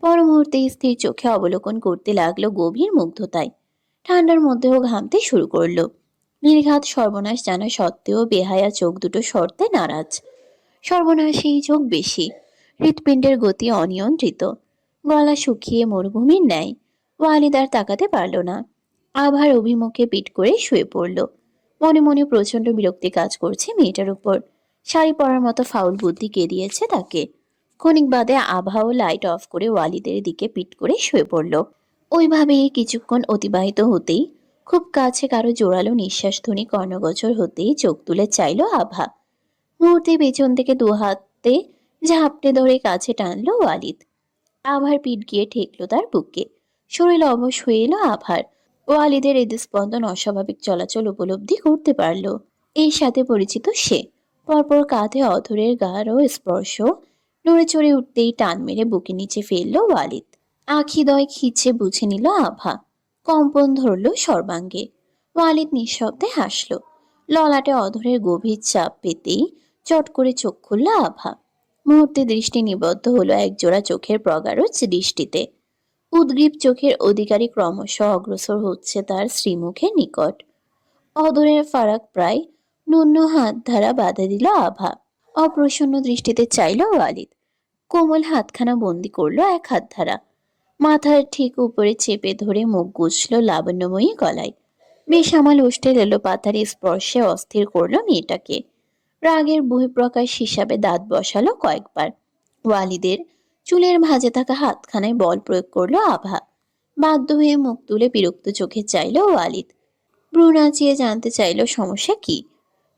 পর মুহূর্তে স্থির চোখে অবলোকন করতে লাগলো গভীর মুগ্ধতায়। ঠান্ডার মধ্যেও ঘামতে শুরু করলো। নির্ঘাত সর্বনাশ জানা সত্ত্বেও বেহায়া চোখ দুটো সরতে নারাজ। সর্বনাশেই চোখ বেশি। হৃৎপিণ্ডের গতি অনিয়ন্ত্রিত। গলা শুকিয়ে মরুভূমির ন্যায়। ওয়ালিদ আর তাকাতে পারল না। আভার অভিমুখে পিঠ করে শুয়ে পড়ল। মনে মনে প্রচন্ড বিরক্তি কাজ করছে মেয়েটার উপর। শাড়ি পরার মতো ফাউল বুদ্ধি কে দিয়েছে তাকে? ক্ষণিক বাদে আভাও লাইট অফ করে ওয়ালিদের দিকে পিঠ করে শুয়ে পড়ল। ওইভাবেই কিছুক্ষণ অতিবাহিত হতেই খুব কাছে কারো জোরালো নিঃশ্বাস ধ্বনি কর্ণগোচর হতেই চোখ তুলে চাইল আভা। মুহূর্তে পেছন থেকে দু হাতে ঝাপটে ধরে কাছে টানলো ওয়ালিদ। আভার পিঠ গিয়ে ঠেকলো তার বুকে। শরীর অবশ হয়ে এলো আভার। ওয়ালিদের হৃদস্পন্দন অস্বাভাবিক চলাচল উপলব্ধি করতে পারল। এর সাথে পরিচিত সে। পরপর কাঁধে অধরের গাঢ় স্পর্শ। নড়ে চড়ে উঠতেই টান মেরে বুকে নিচে ফেললো ওয়ালিদ। আখিদয় খিচে বুঝে নিল আভা। কম্পন ধরল সর্বাঙ্গে। ওয়ালিদ নিঃশব্দে হাসল। ললাটে অধরের গভীর চাপ পেতেই চট করে চোখ খুলল আভা। মুহূর্তে দৃষ্টি নিবদ্ধ হলো একজোড়া চোখের প্রগাঢ় দৃষ্টিতে। উদ্গ্রীব চোখের অধিকারী ক্রমশ অগ্রসর হচ্ছে তার শ্রীমুখের নিকট। অদরের ফারাক প্রায় ন্যূন হাত ধারা বাধা দিল আভা। অপ্রসন্ন দৃষ্টিতে চাইল ওয়ালিদ। কোমল হাতখানা বন্দি করলো এক হাত ধারা। মাথার ঠিক উপরে চেপে ধরে মুখ গুছল লাবণ্যময়ী গলায়। বেসামাল ওষ্ঠের এলো পাতার স্পর্শে অস্থির করলো মেয়েটাকে। রাগের বহিঃপ্রকাশ হিসাবে দাঁত বসালো কয়েকবার। ওয়ালিদের চুলের ভাঁজে থাকা হাতখানায় বল প্রয়োগ করলো আভা। বাধ্য হয়ে মুখ তুলে বিরক্ত চোখে চাইল ওয়ালিদ। ভ্রু নাচিয়ে জানতে চাইল সমস্যা কি।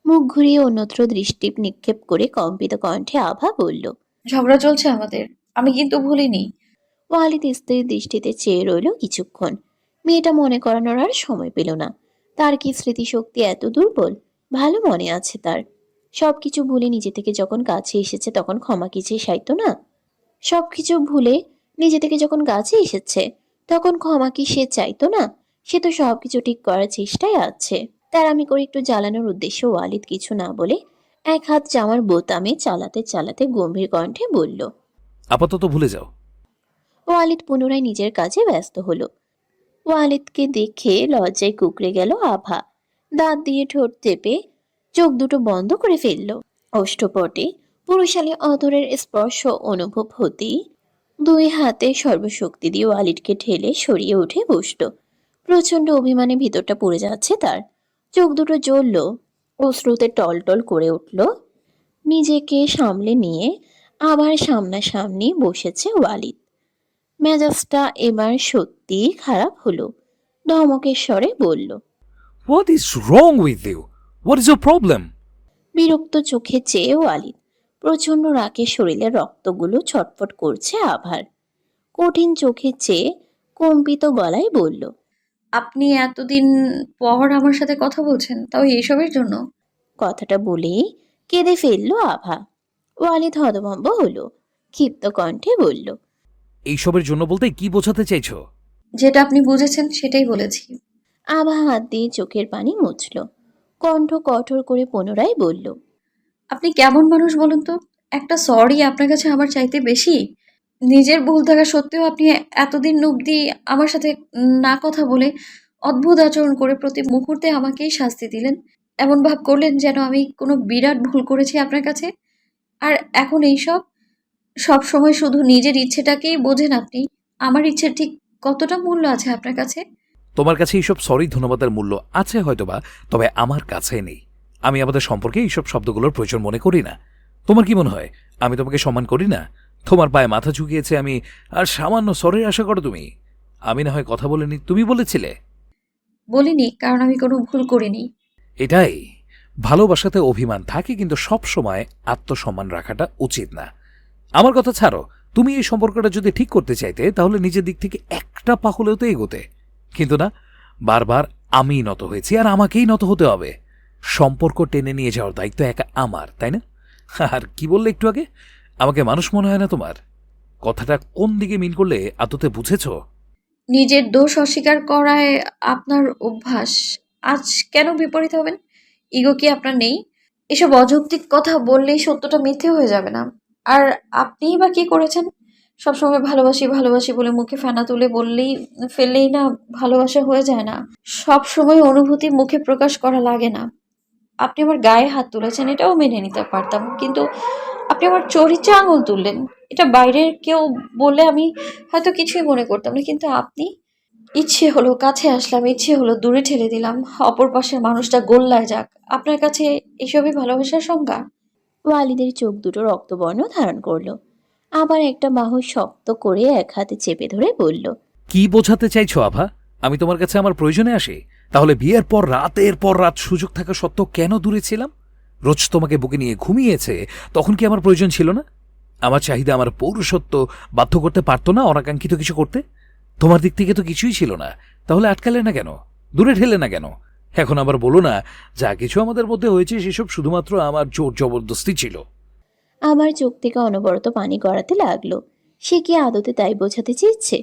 মুখ ঘুরিয়ে অন্যত্র দৃষ্টি নিক্ষেপ করে কম্পিত কণ্ঠে আভা বলল, ঝগড়া চলছে আমাদের, আমি কিন্তু ভুলিনি। ওয়ালিদ স্থির দৃষ্টিতে চেয়ে রইল কিছুক্ষণ। মেয়েটা মনে করানোর আর সময় পেল না। তার কি স্মৃতিশক্তি এত দুর্বল? ভালো মনে আছে তার। সবকিছু ভুলে নিজে থেকে যখন কাছে এসেছে তখন ক্ষমা কি চেয়ে সাইতো না? সবকিছু ভুলে নিজে থেকে যখন কাছে এসেছে তখন ক্ষমা কি সে চাইতো না? সে তো সবকিছু ঠিক করার চেষ্টায় আছে। তার আমি করে একটু জ্বালানোর উদ্দেশ্যে ওয়ালিদ কিছু না বলে এক হাত জামার বোতামে চালাতে চালাতে গম্ভীর কণ্ঠে বলল। আপাতত ভুলে যাও। ওয়ালিদ পুনরায় নিজের কাজে ব্যস্ত হলো। ওয়ালিদকে দেখে লজ্জায় কুঁকড়ে গেল আভা। দাঁত দিয়ে ঠোঁট চেপে চোখ দুটো বন্ধ করে ফেলল। অষ্টপটে পুরুষালী অধরের স্পর্শ অনুভব হতেই দুই হাতে সর্বশক্তি দিয়ে ওয়ালিদকে ঠেলে সরিয়ে উঠে বসল। প্রচন্ড অভিমানে ভিতরটা পড়ে যাচ্ছে তার। চোখ দুটো জ্বলল, অশ্রুতে টলটল করে উঠল। নিজেকে সামলে নিয়ে আবার সামনাসামনি বসেছে ওয়ালিদ। মেজাজটা এবার সত্যি খারাপ হলো। ধমকের স্বরে বলল। What is wrong with you? What is your problem? বিরক্ত চোখে চেয়ে ওয়ালিদ। প্রচন্ড রাগে শরীরে রক্তগুলো ছটফট করছে আভার। কঠিন চোখে চেয়ে কম্পিত গলায় বলল। আপনি এতদিন পর আমার সাথে কথা বলছেন, তাও এইসবের জন্য? কথাটা বলেই কেঁদে ফেলল আভা। ওয়ালিদ হতভম্ব হলো, ক্ষিপ্ত কণ্ঠে বলল। এইসবের জন্য বলতে কি বোঝাতে চাইছো? যেটা আপনি বুঝেছেন সেটাই বলেছি। আভা হাত দিয়ে চোখের পানি মুছল, কণ্ঠ কঠোর করে পুনরায় বলল। আপনি কেমন মানুষ বলুন তো? একটা সরি আপনার কাছে আমার চাইতে বেশি? নিজের ভুল থাকা সত্ত্বেও আপনি এতদিন অবধি আমার সাথে না কথা বলে অদ্ভুত আচরণ করে প্রতি মুহূর্তে আমাকেই শাস্তি দিলেন। এমন ভাব করলেন যেন আমি কোনো বিরাট ভুল করেছি আপনার কাছে। আর এখন এইসব সবসময় শুধু নিজের ইচ্ছেটাকেই বোঝেন আপনি। আমার ইচ্ছের ঠিক কতটা মূল্য আছে আপনার কাছে? তোমার কাছে এইসব সরি ধন্যবাদের মূল্য আছে হয়তোবা, তবে আমার কাছে নেই। আমি আমাদের সম্পর্কে এইসব শব্দগুলোর প্রয়োজন মনে করি না। তোমার কি মনে হয় আমি তোমাকে সম্মান করি না? তোমার পায়ে মাথা ঝুঁকিয়েছে আমি, আর সামান্য সরির আশা করো তুমি? আমি না হয় কথা বলিনি, তুমি বলেছিলে। বলিনি, কারণ আমি কোনো ভুল করিনি। এটাই, ভালোবাসাতে অভিমান থাকে কিন্তু সব সময় আত্মসম্মান রাখাটা উচিত না। আমার কথা ছাড়ো, তুমি এই সম্পর্কটা যদি ঠিক করতে চাইতে তাহলে নিজের দিক থেকে একটা পা হলেও তো এগোতে। কিন্তু না, বারবার আমি নত হয়েছি আর আমাকেই নত হতে হবে। সম্পর্ক টেনে নিয়ে যাওয়ার দায়িত্ব একা আমার, তাই না? আর কি বললে একটু আগে, আমাকে মানুষ মনে হয় না তোমার? কথাটা কোন দিকে মিন করলে আদতে বুঝেছো? নিজের দোষ অস্বীকার করায় আপনার অভ্যাস। আজ কেন বিপরীত হবেন? ইগো কি আপনার নেই? এসব অযৌক্তিক কথা বললেই সত্যটা মিথ্যে হয়ে যাবে না? আর আপনিই বা কি করেছেন? সবসময় ভালোবাসি ভালোবাসি বলে মুখে ফেনা তুলে ফেললেই না ভালোবাসা হয়ে যায় না। সব সময় অনুভূতি মুখে প্রকাশ করা লাগে না। আপনি আমার গায়ে হাত তুলেছেন, এটাও মেনে নিতে পারতাম, কিন্তু আপনি আমার চরিত্রে আঙুল তুললেন। এটা বাইরের কেউ বললে আমি হয়তো কিছুই মনে করতাম না, কিন্তু আপনি। ইচ্ছে হলো কাছে আসলাম, ইচ্ছে হলো দূরে ঠেলে দিলাম। অপর পাশের মানুষটা গোল্লায় যাক। আপনার কাছে এসবই ভালোবাসার সংজ্ঞা? ওয়ালিদের চোখ দুটো রক্তবর্ণ ধারণ করলো। আবার একটা বাহু শক্ত করে এক হাতে চেপে ধরে বলল। কি বোঝাতে চাইছো আভা? আমি তোমার কাছে আমার প্রয়োজনে আসি? তাহলে বিয়ের পর রাতের পর রাত সুযোগ থাকা সত্ত্বেও কেন দূরে ছিলাম? রোজ তোমাকে বুকে নিয়ে ঘুমিয়েছে, তখন কি আমার প্রয়োজন ছিল না? আমার চাহিদা, আমার পৌরুষত্ব বাধ্য করতে পারতো না অনাকাঙ্ক্ষিত কিছু করতে? তোমার দিক থেকে তো কিছুই ছিল না, তাহলে আটকালে না কেন? দূরে ঠেলে না কেন? এখন আবার বলো না যা কিছু আমাদের মধ্যে হয়েছে সেসব শুধুমাত্র আমার জোর জবরদস্তি ছিল। আমার চোখ থেকে অনবরত পানি গড়াতে লাগলো। সে কি আদতে তাই বোঝাতে চেয়েছে?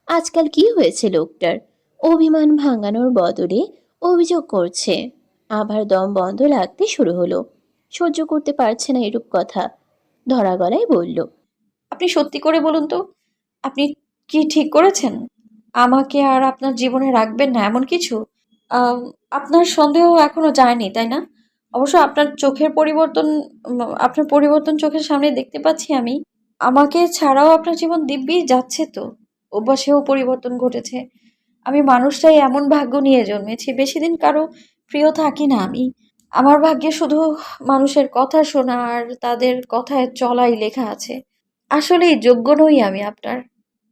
আজকাল কি হয়েছে লোকটার? অভিমান ভাঙানোর বদলে অভিযোগ করছে। আবার দম বন্ধ লাগতে শুরু হলো। সহ্য করতে পারছে না এরূপ কথা। ধরা গলায় বলল। আপনি সত্যি করে বলুন তো, আপনি কি ঠিক করেছেন? আমাকে আর আপনার জীবনে রাখবেন না এমন কিছু? আম, আপনার সন্দেহ এখনো যায়নি, তাই না? অবশ্য আপনার পরিবর্তন চোখের সামনে দেখতে পাচ্ছি আমি। আমাকে ছাড়াও আপনার জীবন দিব্যি যাচ্ছে তো। অভ্যাসেও পরিবর্তন ঘটেছে। আমি মানুষটাই এমন ভাগ্য নিয়ে জন্মেছি, বেশি দিন কারো প্রিয় থাকি না আমি। আমার ভাগ্যে শুধু মানুষের কথা শোনা আর তাদের কথায় চলাই লেখা আছে। আসলেই যোগ্য নই আমি আপনার।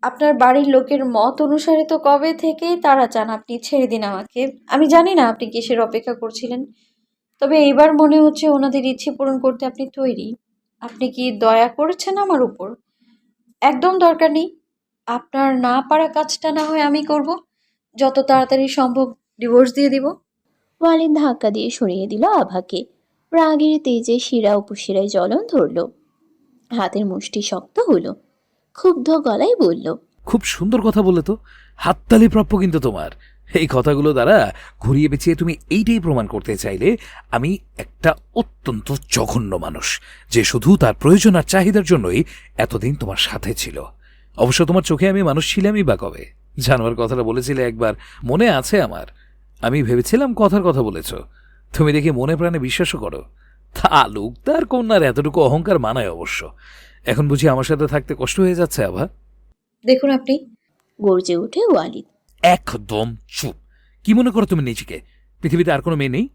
আপনার বাড়ির লোকের মত অনুসারে তো কবে থেকেই তারা চান আপনি ছেড়ে দিন আমাকে। আমি জানি না আপনি কিসের অপেক্ষা করছিলেন, তবে এইবার মনে হচ্ছে ওনাদের ইচ্ছে পূরণ করতে আপনি তৈরি। আপনি কি দয়া করেছেন আমার উপর? একদম দরকার নেই। আপনার না পারা কাজটা না হয় আমি করব। যত তাড়াতাড়ি সম্ভব ডিভোর্স দিয়ে দিব। ওয়ালিদ ধাক্কা দিয়ে সরিয়ে দিল আভাকে। রাগের তেজে শিরা উপশিরায় জ্বলন ধরল, হাতের মুষ্টি শক্ত হলো। ক্ষুব্ধ গলায় বলল, খুব সুন্দর কথা বলে তো, হাততালি প্রাপ্য কিন্তু তোমার। এই কথাগুলো দ্বারা ঘুরিয়ে পেঁচিয়ে তুমি এইটাই প্রমাণ করতে চাইলে আমি একটা অত্যন্ত জঘন্য মানুষ, যে শুধু তার প্রয়োজন আর চাহিদার জন্যই এতদিন তোমার সাথে ছিল। অবশ্য তোমার চোখে আমি মানুষ ছিলামই বা কবে? জানোয়ার কথাটা বলেছিলে একবার, মনে আছে আমার। আমি ভেবেছিলাম কথার কথা বলেছ, তুমি দেখি মনে প্রাণে বিশ্বাসও করো। তালুকদার কন্যার এতটুকু অহংকার মানায় অবশ্য। এখন বুঝি আমার সাথে থাকতে কষ্ট হয়ে যাচ্ছে আভা? দেখুন আপনি। গর্জে উঠে ওয়ালিদ। একদম চুপ। কি মনে করো তুমি নিজেকে? পৃথিবীতে আর কোনো মেয়ে নেই?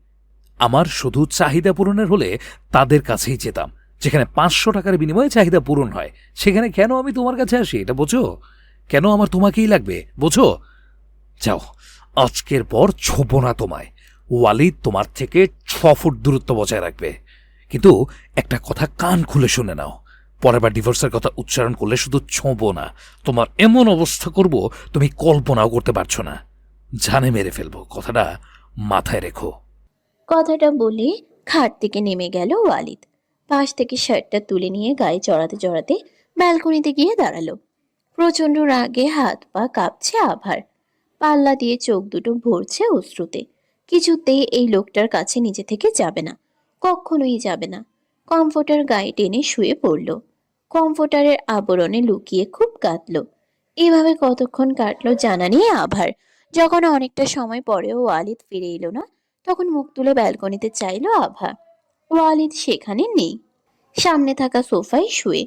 আমার শুধু চাহিদা পূরণের হলে তাদের কাছেই যেতাম, যেখানে 500 টাকার বিনিময়ে চাহিদা পূরণ হয়। সেখানে কেন আমি তোমার কাছে আসি, এটা বোঝো? কেন আমার তোমাকেই লাগবে, বোঝো? যাও, আজকের পর ছোবো না তোমায়। ওয়ালিদ তোমার থেকে 6 ফুট দূরত্ব বজায় রাখবে। কিন্তু একটা কথা কান খুলে শুনে নাও, পরের বার ডিভোর্সের কথা উচ্চারণ করলে শুধু ছোঁবো না, তোমার এমন অবস্থা করব তুমি কল্পনাও করতে পারছো না। জানে মেরে ফেলবো, কথাটা মাথায় রেখো। কথাটা বলে খাট থেকে নেমে গেল ওয়ালিদ। পাশ থেকে শার্টটা তুলে নিয়ে গায়ে চড়াতে চড়াতে ব্যালকনিতে গিয়ে দাঁড়ালো। প্রচণ্ড রাগে হাত পা কাঁপছে আভার, পাল্লা দিয়ে চোখ দুটো ভরছে অশ্রুতে। কিছুতেই এই লোকটার কাছে নিজে থেকে যাবে না, কখনোই যাবে না। কমফোর্টার গায়ে টেনে শুয়ে পড়ল, কমফোর্টারের আবরণে লুকিয়ে খুব কাঁদল। এভাবে কতক্ষণ কাটলো জানা নেই আভার। যখন অনেকটা সময় পরেও ওয়ালিদ ফিরে এলো না, তখন মুখ তুলে ব্যালকনিতে চাইলো আভা। ওয়ালিদ সেখানে নেই, সামনে থাকা সোফায় শুয়ে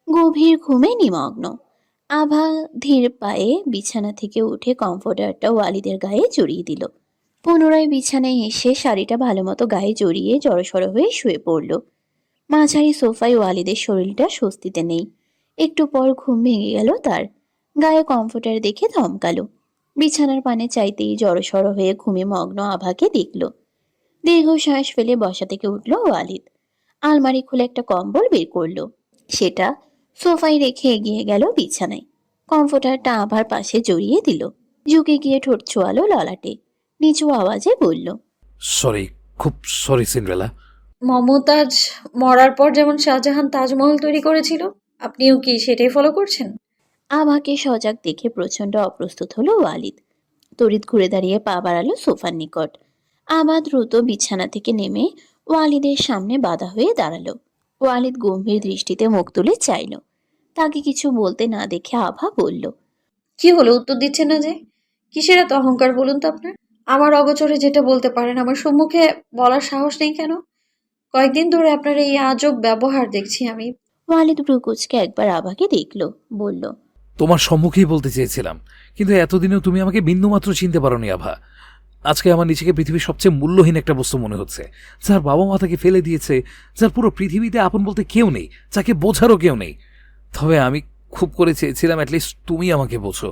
গভীর ঘুমে নিমগ্ন। আভা ধীর পায়ে বিছানা থেকে উঠে কমফোর্টারটা ওয়ালিদের গায়ে জড়িয়ে দিল। পুনরায় বিছানায় এসে শাড়িটা ভালোমতো গায়ে জড়িয়ে জড়সড় হয়ে শুয়ে পড়ল। মাঝারি সোফায় ওয়ালিদের শরীরটা স্বস্তিতে নেই। একটু পর ঘুম ভেঙে গেল তার। গায়ে কমফোর্টার দেখে থমকালো। বিছানার পানে চাইতেই জড়সড় হয়ে ঘুমে মগ্ন আভাকে দেখল। দীর্ঘশ্বাস ফেলে বসা থেকে উঠল ওয়ালিদ। আলমারি খুলে একটা কম্বল বের করলো, সেটা সোফায় রেখে এগিয়ে গেল বিছানায়। কমফোর্টারটা আভার পাশে জড়িয়ে দিল, ঝুঁকে গিয়ে ঠোঁট ছোয়ালো ললাটে। নিচু আওয়াজে বলল, সরি, খুব সরি সিন্ড্রেলা। মমতাজ মরার পর যেমন শাহজাহান তাজমহল তৈরি করেছিল, আপনিও কি সেটাই ফলো করছেন? আভাকে সজাগ দেখে প্রচন্ড অপ্রস্তুত হলো ওয়ালিদ। তড়িৎ ঘুরে দাঁড়িয়ে পা বাড়ালো সোফার নিকট। আভা দ্রুত বিছানা থেকে নেমে ওয়ালিদের সামনে বাধা হয়ে দাঁড়ালো। ওয়ালিদ গম্ভীর দৃষ্টিতে মুখ তুলে চাইল। তাকে কিছু বলতে না দেখে আভা বলল, কি হলো, উত্তর দিচ্ছেন না যে? কিসের এত অহংকার বলুন তো আপনার? আমার অগোচরে যেটা বলতে পারেন আমার সম্মুখে বলার সাহস নেই কেন? কয়েকদিন ধরে আপনার এই আজব ব্যবহার দেখছি আমি। ওয়ালিদ ভ্রুকুচকে একবার আভাকে দেখল, বলল, তোমার সম্মুখেই বলতে চেয়েছিলাম, কিন্তু এতদিনেও তুমি আমাকে বিন্দুমাত্র চিনতে পারোনি আভা। আজকে আমার নিজেকে পৃথিবীর সবচেয়ে মূল্যহীন একটা বস্তু মনে হচ্ছে, যার বাবা মা তাকে ফেলে দিয়েছে, যার পুরো পৃথিবীতে আপন বলতে কেউ নেই, যাকে বোঝারও কেউ নেই। তবে আমি খুব করে চেয়েছিলাম অ্যাটলিস্ট তুমি আমাকে বোঝো,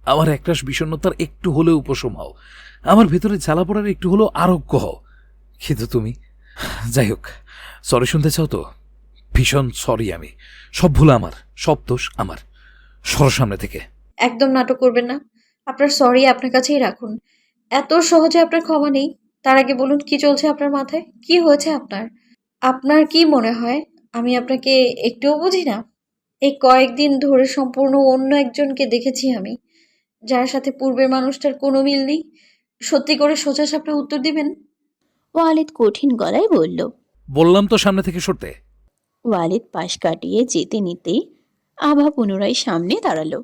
আমার একরাশ বিষণ্ণতার একটু হলেও উপশম হও, আমার ভেতরে জ্বালা পড়ার একটু হলেও আরোগ্য হও। কিন্তু তুমি, যাই হোক, সরি শুনতে চাও তো? ভীষণ সরি। আমি সব ভুল আমার, সব দোষ আমার। সরো সামনে থেকে। একদম নাটক করবেন না। আপনার সরি আপনার কাছেই রাখুন। এত সহজে আপনার ক্ষমা নেই। তার আগে বলুন, কি চলছে আপনার মাথায়? কি হয়েছে আপনার? আপনার কি মনে হয় আমি আপনাকে একটুও বুঝি না? এই কয়েকদিন ধরে সম্পূর্ণ অন্য একজনকে দেখেছি আমি, যার সাথে পূর্বের মানুষটার কোনো মিল নেই। সত্যি করে সোজা সাপটা উত্তর দিবেন? ওয়ালিদ কঠিন গলায় বলল। বললাম তো সামনে থেকে সরতে। ওয়ালিদ পাশ কাটিয়ে যেতে নিতেই আভা পুনরায় সামনে দাঁড়ালো।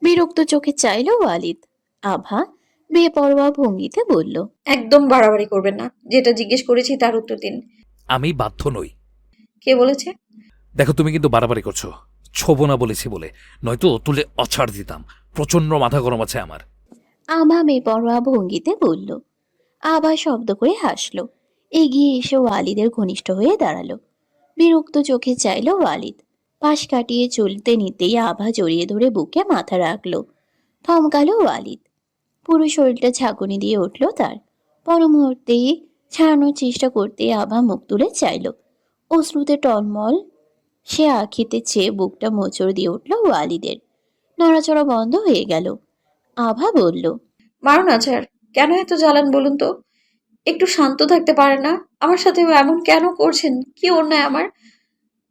বিরক্ত চোখে চাইল ওয়ালিদ। আভা বেপরোয়া ভঙ্গিতে বলল, একদম বাড়াবাড়ি করবেন না। যেটা জিজ্ঞেস করেছি তার উত্তর দিন। আমি বাধ্য নই। কে বলেছে? দেখো, তুমি কিন্তু বাড়াবাড়ি করছো। ছোবো না বলেছি বলে, নয়তো তুলে অছাড় দিতাম। প্রচন্ড মাথা গরম আছে আমার। আভা বেপরোয়া ভঙ্গিতে বলল। আভা শব্দ করে হাসল, এগিয়ে এসে ওয়ালিদের ঘনিষ্ঠ হয়ে দাঁড়ালো। বিরক্ত চোখে চাইল ওয়ালিদ। পাশ কাটিয়ে চলতে নিতেই আভা জড়িয়ে ধরে বুকে মাথা রাখলো। থমকালো ওয়ালিদ। পুরো শরীরটা ঝাঁকুনি দিয়ে উঠল তার। পর মুহূর্তেই ছাড়ানোর চেষ্টা করতে আভা মুখ তুলে চাইল। অশ্রুতে টলমল সে আখিতে চেয়ে বুকটা মোচড় দিয়ে উঠল ওয়ালিদের। নড়াচড়া বন্ধ হয়ে গেল। আভা বলল, মারো না স্যার, কেন এত জ্বালান বলুন তো? একটু শান্ত থাকতে পারে না? আমার সাথে এমন কেন করছেন? কি অন্যায় আমার?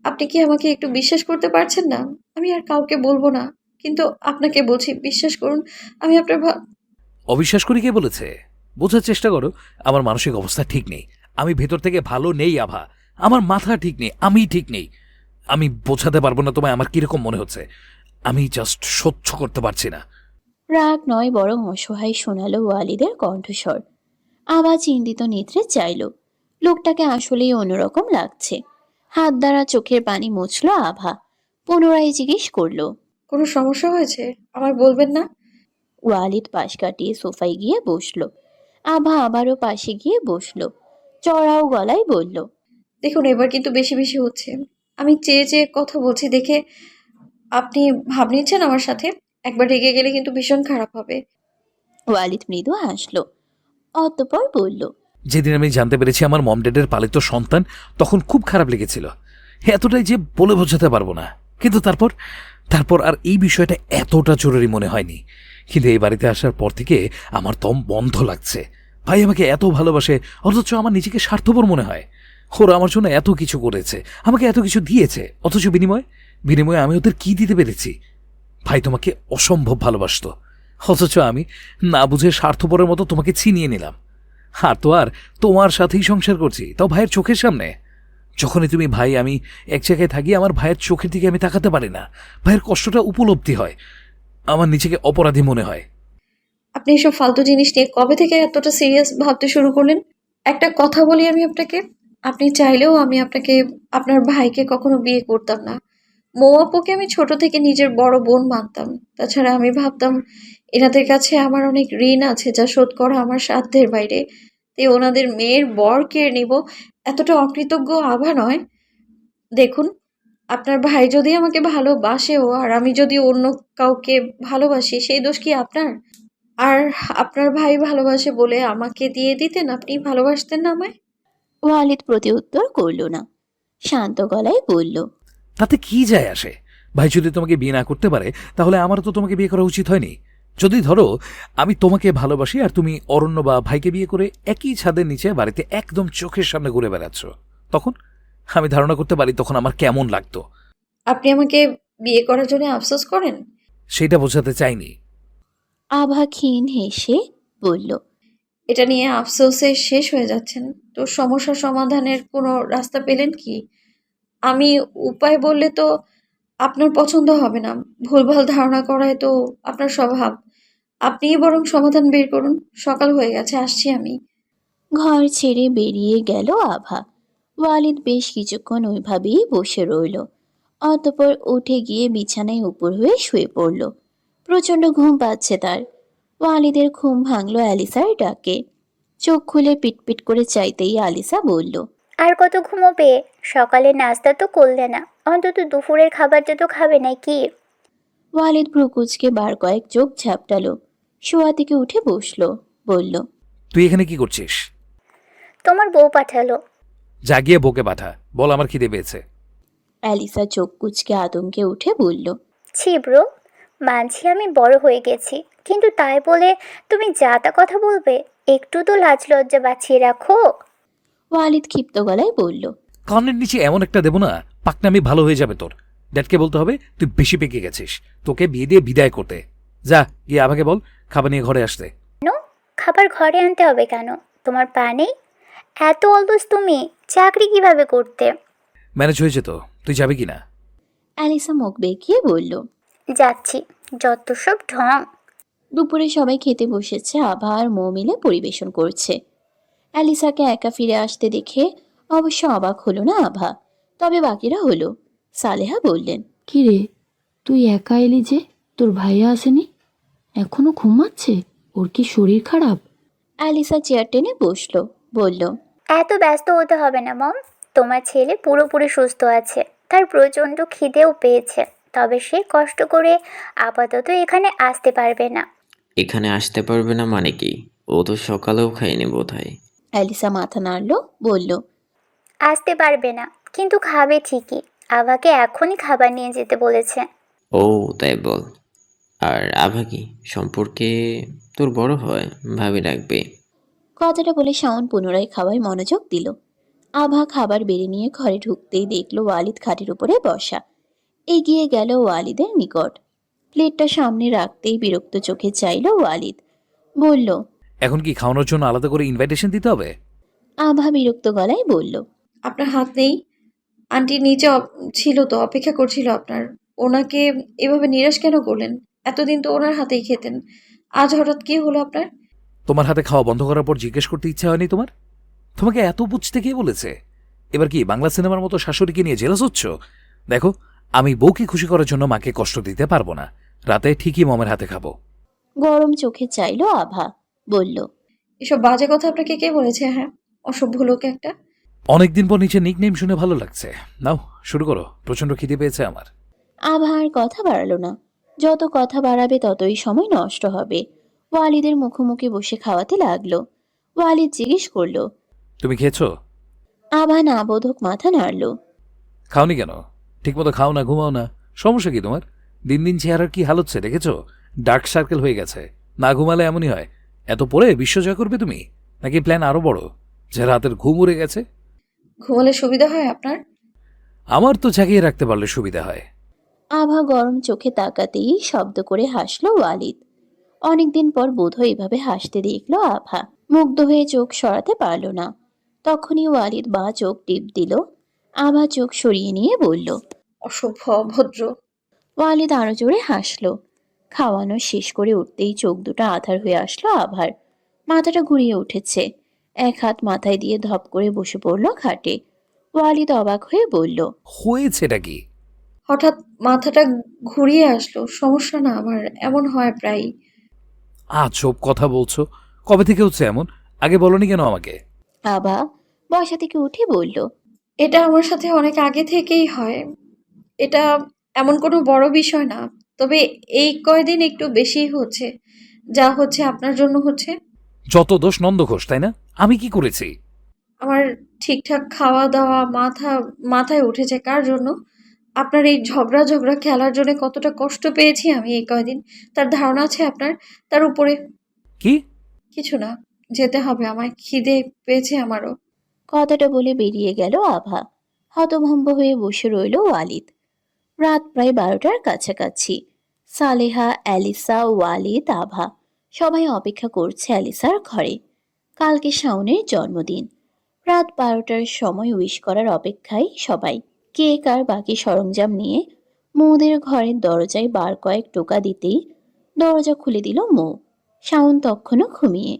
আপনি কি আমাকে একটু বিশ্বাস করতে পারছেন না? আমি আর কাউকে বলবো না, কিন্তু আপনাকে বলছি, বিশ্বাস করুন। আমি আপনার অবিশ্বাস করি কে বলেছে? বোঝার চেষ্টা করো, আমার মানসিক অবস্থা ঠিক নেই। আমি ভেতর থেকে ভালো নেই আভা। আমার মাথা ঠিক নেই, আমি ঠিক নেই। আমি বোঝাতে পারবো না তোমায় আমার কিরকম মনে হচ্ছে। আমি জাস্ট সহ্য করতে পারছি না। রাগ নয় বরং অসহায় শোনালো ওয়ালিদের কণ্ঠস্বর। আবার চিন্তিত নেত্রে চাইল। লোকটাকে আসলেই অন্যরকম লাগছে। হাত দ্বারা চোখের পানি মুছল আভা। পুনরায় জিজ্ঞেস করলো। কোনো সমস্যা হয়েছে? আমায় বলবেন না? ওয়ালিদ পাশ কাটিয়ে সোফায় গিয়ে বসলো। আভা আবারও পাশে গিয়ে বসলো। চড়াও গলায় বলল। দেখুন, এবার কিন্তু বেশি বেশি হচ্ছে। আমি চেয়ে চেয়ে কথা বলছি দেখে আপনি ভাব নিচ্ছেন আমার সাথে। একবার রেগে গেলে কিন্তু ভীষণ খারাপ হবে। ওয়ালিদ মৃদু হাসলো। অতঃপর বলল। যেদিন আমি জানতে পেরেছি আমার মম ড্যাডের পালিত সন্তান, তখন খুব খারাপ লেগেছিল। এতটাই যে বলে বোঝাতে পারবো না। কিন্তু তারপর তারপর আর এই বিষয়টা এতটা জরুরি মনে হয়নি। কিন্তু এই বাড়িতে আসার পর থেকে আমার দম বন্ধ লাগছে। ভাই আমাকে এত ভালোবাসে, অথচ আমার নিজেকে স্বার্থপর মনে হয়। ওরা আমার জন্য এত কিছু করেছে, আমাকে এত কিছু দিয়েছে, অথচ বিনিময়ে আমি ওদের কি দিতে পেরেছি? ভাই তোমাকে অসম্ভব ভালোবাসতো, অথচ আমি না বুঝে স্বার্থপরের মতো তোমাকে ছিনিয়ে নিলাম। আর তো আর তোমার সাথেই সংসার করছি, তাও ভাইয়ের চোখের সামনে। যখনই তুমি ভাই আমি এক জায়গায় থাকি, আমার ভাইয়ের চোখের দিকে আমি তাকাতে পারি না। ভাইয়ের কষ্টটা উপলব্ধি হয়, আমার নিজেকে অপরাধী মনে হয়। আপনি এসব ফালতু জিনিস নিয়ে কবে থেকে এতটা সিরিয়াস ভাবতে শুরু করলেন? একটা কথা বলি আমি আপনাকে, আপনি চাইলেও আমি আপনাকে, আপনার ভাইকে কখনো বিয়ে করতাম না। মৌ আপুকে আমি ছোট থেকে নিজের বড় বোন মানতাম। তাছাড়া আমি ভাবতাম এনাদের কাছে আমার অনেক ঋণ আছে যা শোধ করা আমার সাধ্যের বাইরে। তাই ওনাদের মেয়ের বর কেড়ে নিব, এতটা অকৃতজ্ঞ আভা নয়। দেখুন, আপনার ভাই যদি আমাকে ভালোবাসেও আর আমি যদি অন্য কাউকে ভালোবাসি, সেই দোষ কি আপনার? আর আপনার ভাই ভালোবাসে বলে আমাকে দিয়ে দিতেন, আপনি ভালোবাসতেন না আমায়? ওয়ালিদ প্রতি উত্তর করল না। শান্ত গলায় বলল। তাতে কি যায় আসে? ভাই যদি তোমাকে বিয়ে না করতে পারে, তাহলে আমারও তো তোমাকে বিয়ে করা উচিত হয়নি। যদি ধরো আমি তোমাকে ভালোবাসি আর তুমি অরণ্য বা ভাইকে বিয়ে করে একই ছাদের নিচে বাড়িতে একদম চোখের সামনে ঘুরে বেড়াচ্ছ, তখন আমি ধারণা করতে পারি তখন আমার কেমন লাগতো। আপনি আমাকে বিয়ে করার জন্য আফসোস করেন? সেটা বোঝাতে চাইনি। আভা ক্ষীণ হেসে বলল। এটা নিয়ে আফসোসে শেষ হয়ে যাচ্ছেন? তো সমস্যা সমাধানের কোনো রাস্তা পেলেন কি? আমি উপায় বললে তো আপনার পছন্দ হবে না। ভুলভাল ধারণা করায় তো আপনার স্বভাব। আপনিই বরং সমাধান বের করুন। সকাল হয়ে গেছে, আসছি আমি। ঘর ছেড়ে বেরিয়ে গেল আভা। ওয়ালিদ বেশ কিছুক্ষণ ওইভাবেই বসে রইল। অতঃপর উঠে গিয়ে বিছানায় উপর হয়ে শুয়ে পড়ল। প্রচণ্ড ঘুম পাচ্ছে তার। ওয়ালিদের ঘুম ভাঙল অ্যালিসার ডাকে। চোখ খুলে পিটপিট করে চাইতেই আলিসা বলল। আর কত ঘুমোবে? সকালে নাস্তা তো করলে না, অন্তত দুপুরের খাবারটা তো খাবে নাকি? ওয়ালিদ ভ্রুকুচকে বার কয়েক চোখ ঝাপটালো। শোয়া থেকে উঠে বসলো। বলল। তুই এখানে কি করছিস? তোমার বউ পাঠালো। জাগিয়ে বকে পাঠা, বল আমার খিদে পেয়েছে। অ্যালিসা চোখ কুচকে আতঙ্কে উঠে বলল। ছি ব্রো, মানছি আমি বড় হয়ে গেছি, কিন্তু তাই বলে তুমি যা তা কথা বলবে? একটু তো লাজ লজ্জা বাঁচিয়ে রাখো। ওয়ালিদ ক্ষিপ্ত গলায় বলল। কানের নিচে এমন একটা দেবো না, পাকনামি ভালো হয়ে যাবে তোর। ড্যাডকে বলতে হবে তুই বেশি পেকে গেছিস, তোকে বিয়ে দিয়ে বিদায় করতে। যা গিয়ে আমাকে বল খাবার নিয়ে ঘরে আসতে। কেন? খাবার ঘরে আনতে হবে কেন? তোমার পা নেই? এত অলস তুমি, চাকরি কিভাবে করতে? ম্যানেজ হয়েছে তো, তুই যাবি কিনা? অ্যালিসা মুখ বেঁকিয়ে বলল। যাচ্ছি, যত সব ঢং। দুপুরে সবাই খেতে বসেছে। আভা আর মৌ মিলে পরিবেশন করছে। অ্যালিসাকে একা ফিরে আসতে দেখে অবশ্য অবাক হলো না আভা, তবে বাকিরা হলো। সালেহা বললেন। কি রে, তুই একা এলি যে? তোর ভাইয়া আসেনি? এখনো ঘুমাচ্ছে? ওর কি শরীর খারাপ? অ্যালিসা চেয়ার টেনে বসলো। বলল। এত ব্যস্ত হতে হবে না মম, তোমার ছেলে পুরোপুরি সুস্থ আছে। তার প্রচণ্ড খিদেও পেয়েছে, তবে সে কষ্ট করে আপাতত এখানে আসতে পারবে না। এখানে আসতে পারবে না মানে কি? ও তো সকালেও খায়নি বোধহয়। অ্যালিসা মাথা নাড়ল। বলল। আসতে পারবে না, কিন্তু খাবে ঠিকই। আভাকে এখনই খাবার নিয়ে যেতে বলেছে। ও তাই বল। আর আভা কি সম্পর্কে তোর বড় হয় ভাবি রাখবে। কথাটা বলে শাওন পুনরায় খাওয়ায় মনোযোগ দিল। আভা খাবার বেড়ে নিয়ে ঘরে ঢুকতেই দেখলো ওয়ালিদ খাটের উপরে বসা। এগিয়ে গেল ওয়ালিদের নিকট। প্লেটটা সামনে রাখতেই বিরক্ত চোখে চাইল ওয়ালিদ। বলল, এখন কি খাওয়ানোর জন্য আলাদা করে ইনভাইটেশন দিতে হবে? আভা বিরক্ত গলায় বলল, আপনার হাত নেই? আন্টি নিচে ছিল তো, অপেক্ষা করছিল আপনার। ওনাকে এভাবে নিরাশ কেন করলেন? এতদিন তো ওনার হাতেই খেতেন, আজ হঠাৎ কি হলো আপনার? তোমার হাতে খাওয়া বন্ধ করার পর জিজ্ঞেস করতে ইচ্ছা হয়নি তোমার? তোমাকে এত বুঝতে কে বলেছে? এবার কি বাংলা সিনেমার মতো শাশুড়িকে নিয়ে জেলাস হচ্ছ? দেখো, আমি বউকে খুশি করার জন্য মাকে কষ্ট দিতে পারবো না। রাতে ঠিকই মমের হাতে খাবো। গরম চোখে চাইল আভা। বলল, এসব বাজে কথা আপনাকে কে বলেছে? হ্যাঁ, অসভ্য লোক একটা। অনেকদিন পর নিচে নিকনেম শুনে ভালো লাগছে। নাও শুরু করো, প্রচন্ড খিদে পেয়েছে আমার। আভা আর কথা বাড়ালো না। যত কথা বাড়াবে ততই সময় নষ্ট হবে। ওয়ালিদের মুখোমুখি বসে খাওয়াতে লাগলো। ওয়ালিদ জিজ্ঞেস করলো। তুমি খেয়েছো? আভা না বোধক মাথা নাড়ল। খাওনি কেন? ঠিকমতো খাও না, ঘুমাও না, সমস্যা কি তোমার? দিন দিন চেহারার কি হাল হচ্ছে দেখেছো? ডার্ক সার্কেল হয়ে গেছে। না ঘুমালে এমনই হয়। এত পরে বিশ্ব জয় করবে তুমি? নাকি প্ল্যান আরো বড়, যে রাতের ঘুম উড়ে গেছে? ঘুমালে সুবিধা হয় আপনার? আমার তো জাগিয়ে রাখতে পারলে সুবিধা হয়। আভা গরম চোখে তাকাতেই শব্দ করে হাসলো ওয়ালিদ। অনেকদিন পর বোধহয় এভাবে হাসতে দেখলো আভা। মুগ্ধ হয়ে চোখ সরাতে পারল না। তখনই ওয়ালিদ বাঁ চোখ টিপ দিল। আভা চোখ সরিয়ে নিয়ে বলল, অসভ্য, অভদ্র। ওয়ালিদ আরো জোরে হাসলো। খাওয়ানো শেষ করে উঠতেই চোখ দুটো আধার হয়ে আসলো আভার। মাথাটা ঘুরিয়ে উঠেছে। এক হাত মাথায় দিয়ে ধপ করে বসে পড়ল খাটে। ওয়ালিদ অবাক হয়ে বলল, হয়েছেটা কি? হঠাৎ মাথাটা ঘুরিয়ে আসলো, সমস্যা না আমার, এমন হয় প্রায়। আজব কথা বলছো। কবে থেকে হচ্ছে এমন? আগে বলনি কেন আমাকে? আভা বসা থেকে উঠে বলল, এটা আমার সাথে অনেক আগে থেকেই হয়। এটা এমন কোনো বড় বিষয় না, তবে এই কয়দিন একটু বেশিই হচ্ছে। যা হচ্ছে আপনার জন্য হচ্ছে। যত দোষ নন্দ ঘোষ, তাই না? আমি কি করেছি? আমার ঠিকঠাক খাওয়া দাওয়া মাথায় উঠেছে কার জন্য? আপনার এই ঝগড়া ঝগড়া খেলার জন্য কতটা কষ্ট পেয়েছি আমি এই কয়দিন, তার ধারণা আছে আপনার? তার উপরে কি? কিছু না, যেতে হবে আমায়, খিদে পেয়েছে আমারও। কথাটা বলে বেরিয়ে গেল আভা। হতভম্ব হয়ে বসে রইল ওয়ালিদ। রাত প্রায় 12টার কাছাকাছি। সালেহা, অ্যালিসা, ওয়ালিদ, আভা সবাই অপেক্ষা করছে অ্যালিসার ঘরে। কালকে শাওনের জন্মদিন। রাত 12টার সময় উইশ করার অপেক্ষায় সবাই। কেক আর বাকি সরঞ্জাম নিয়ে মৌদের ঘরের দরজায় বার কয়েক টোকা দিতেই দরজা খুলে দিল মৌ। শাওন তখনও ঘুমিয়ে।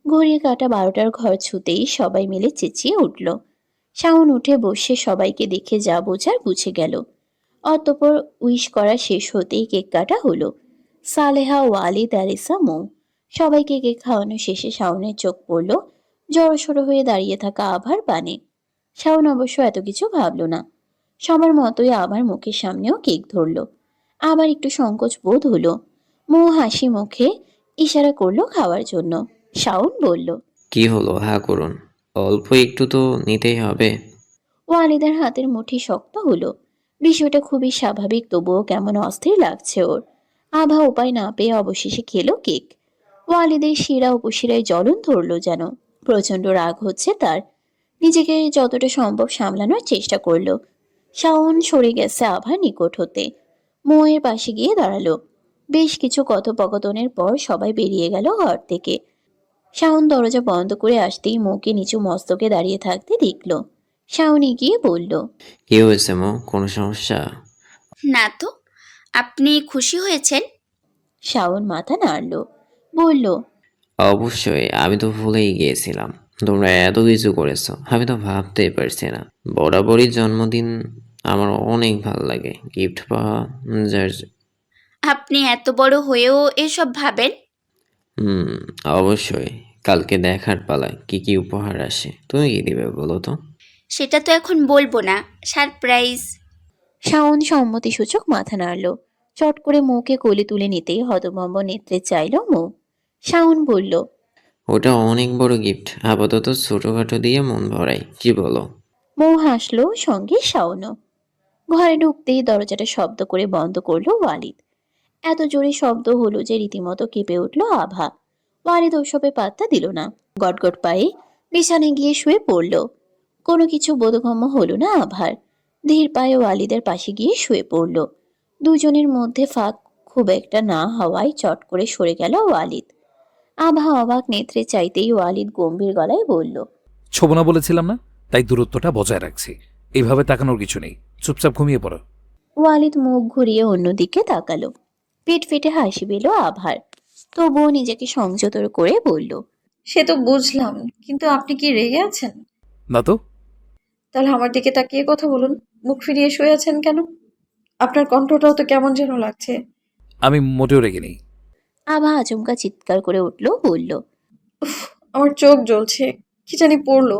ঘড়ির কাঁটা 12টার ঘর ছুতেই সবাই মিলে চেঁচিয়ে উঠল। শাওন উঠে বসে সবাইকে দেখে যা বোঝার বুঝে গেল। অতঃপর উইশ করা শেষ হতেই কেক কাটা হলো। সালেহা, ওয়ালিদ, অ্যালিসা, মৌ সবাইকে কেক খাওয়ানো শেষে শাওনের চোখ পড়ল জড়সড় হয়ে দাঁড়িয়ে থাকা আভার পানে। শাওন অবশ্য এত কিছু ভাবল না। সবার মতোই আবার মুখের সামনেও কেক ধরল। আবার একটু সংকোচ বোধ হলো। মৌ হাসি মুখে ইশারা করলো খাওয়ার জন্য। শাওন বলল, কি হলো, হা করুন, অল্প একটু তো নিতেই হবে। ওয়ালিদের হাতের মুঠি শক্ত হলো। বিষয়টা খুবই স্বাভাবিক, তবুও কেমন অস্থির লাগছে ওর। আভা উপায় না পেয়ে অবশেষে খেলো কেক। ওয়ালিদের শিরা উপশিরায় জ্বলন ধরলো যেন। প্রচন্ড রাগ হচ্ছে তার। নিজেকে যতটা সম্ভব সামলানোর চেষ্টা করলো। শাওন সরে গেছে আভার নিকট হতে। মৌয়ের পাশে গিয়ে দাঁড়ালো। বেশ কিছু কথোপকথনের পর সবাই বেরিয়ে গেল ঘর থেকে। শাওন দরজা বন্ধ করে আসতেই মৌকে নিচু মস্তকে দাঁড়িয়ে থাকতে দেখলো। শাওন এগিয়ে বলল, কি হয়েছে মো, কোনো সমস্যা? না তো। আপনি খুশি হয়েছেন? শাওন মাথা নাড়ল। বলল, অবশ্যই, আমি তো ভুলেই গিয়েছিলাম। তোমরা এত কিছু করেছো, আমি তো ভাবতেই পারছি না। বরাবরই জন্মদিন আমার অনেক ভালো লাগে, গিফট পাওয়া যার। আপনি এত বড় হয়েও এসব ভাবেন? হুম, অবশ্যই। কালকে দেখার পালায় কি কি উপহার আসে। তুমি কি দিবে বলো তো? সেটা তো এখন বলবো না, সারপ্রাইজ। শাওন সম্মতিসূচক মাথা নাড়ল। চট করে মৌকে কোলে তুলে নিতেই হতভম্ব নেত্রে চাইল মৌ। শাওন বলল, ওটা অনেক বড় গিফট, আপাতত ছোটখাটো দিয়ে মন ভরাই, কি বলো? মৌ হাসলো, সঙ্গে শাওনও। ঘরে ঢুকতেই দরজাটা শব্দ করে বন্ধ করলো ওয়ালিদ। এত জোরে শব্দ হলো যে রীতিমতো কেঁপে উঠল আভা। ওয়ালিদ ওসবে পাত্তা দিল না, গটগট পায়ে বিছানায় গিয়ে শুয়ে পড়ল। কোনো কিছু বোধগম্য হলো না আভার। ধীর পায়ে ওয়ালিদের পাশে গিয়ে শুয়ে পড়ল। দুজনের মধ্যে ফাঁক খুব একটা না হওয়ায় চট করে সরে গেল ওয়ালিদ। আভা অবাক নেত্রে চাইতেই ওয়ালিদ গম্ভীর গলায় বলল, ছোবো না বলেছিলাম না, তাই দূরত্বটা বজায় রাখছি। এইভাবে তাকানোর কিছু নেই, চুপচাপ ঘুমিয়ে পড়ো। ওয়ালিদ মুখ ঘুরিয়ে অন্যদিকে তাকালো। পেট ফেটে হাসি পেল আভার, তবুও নিজেকে সংযত করে বলল, সে তো বুঝলাম, কিন্তু আপনি কি রেগে আছেন? না তো। তাহলে আমার দিকে তাকিয়ে কথা বলুন। মুখ ফিরিয়ে শুয়ে আছেন কেন? আপনার কণ্ঠটাও তো কেমন যেন লাগছে। আমি মোটেও রেগে নেই। আভা আচমকা চিৎকার করে উঠল, বলল, উফ, আমার চোখ জ্বলছে, কি জানি পড়লো।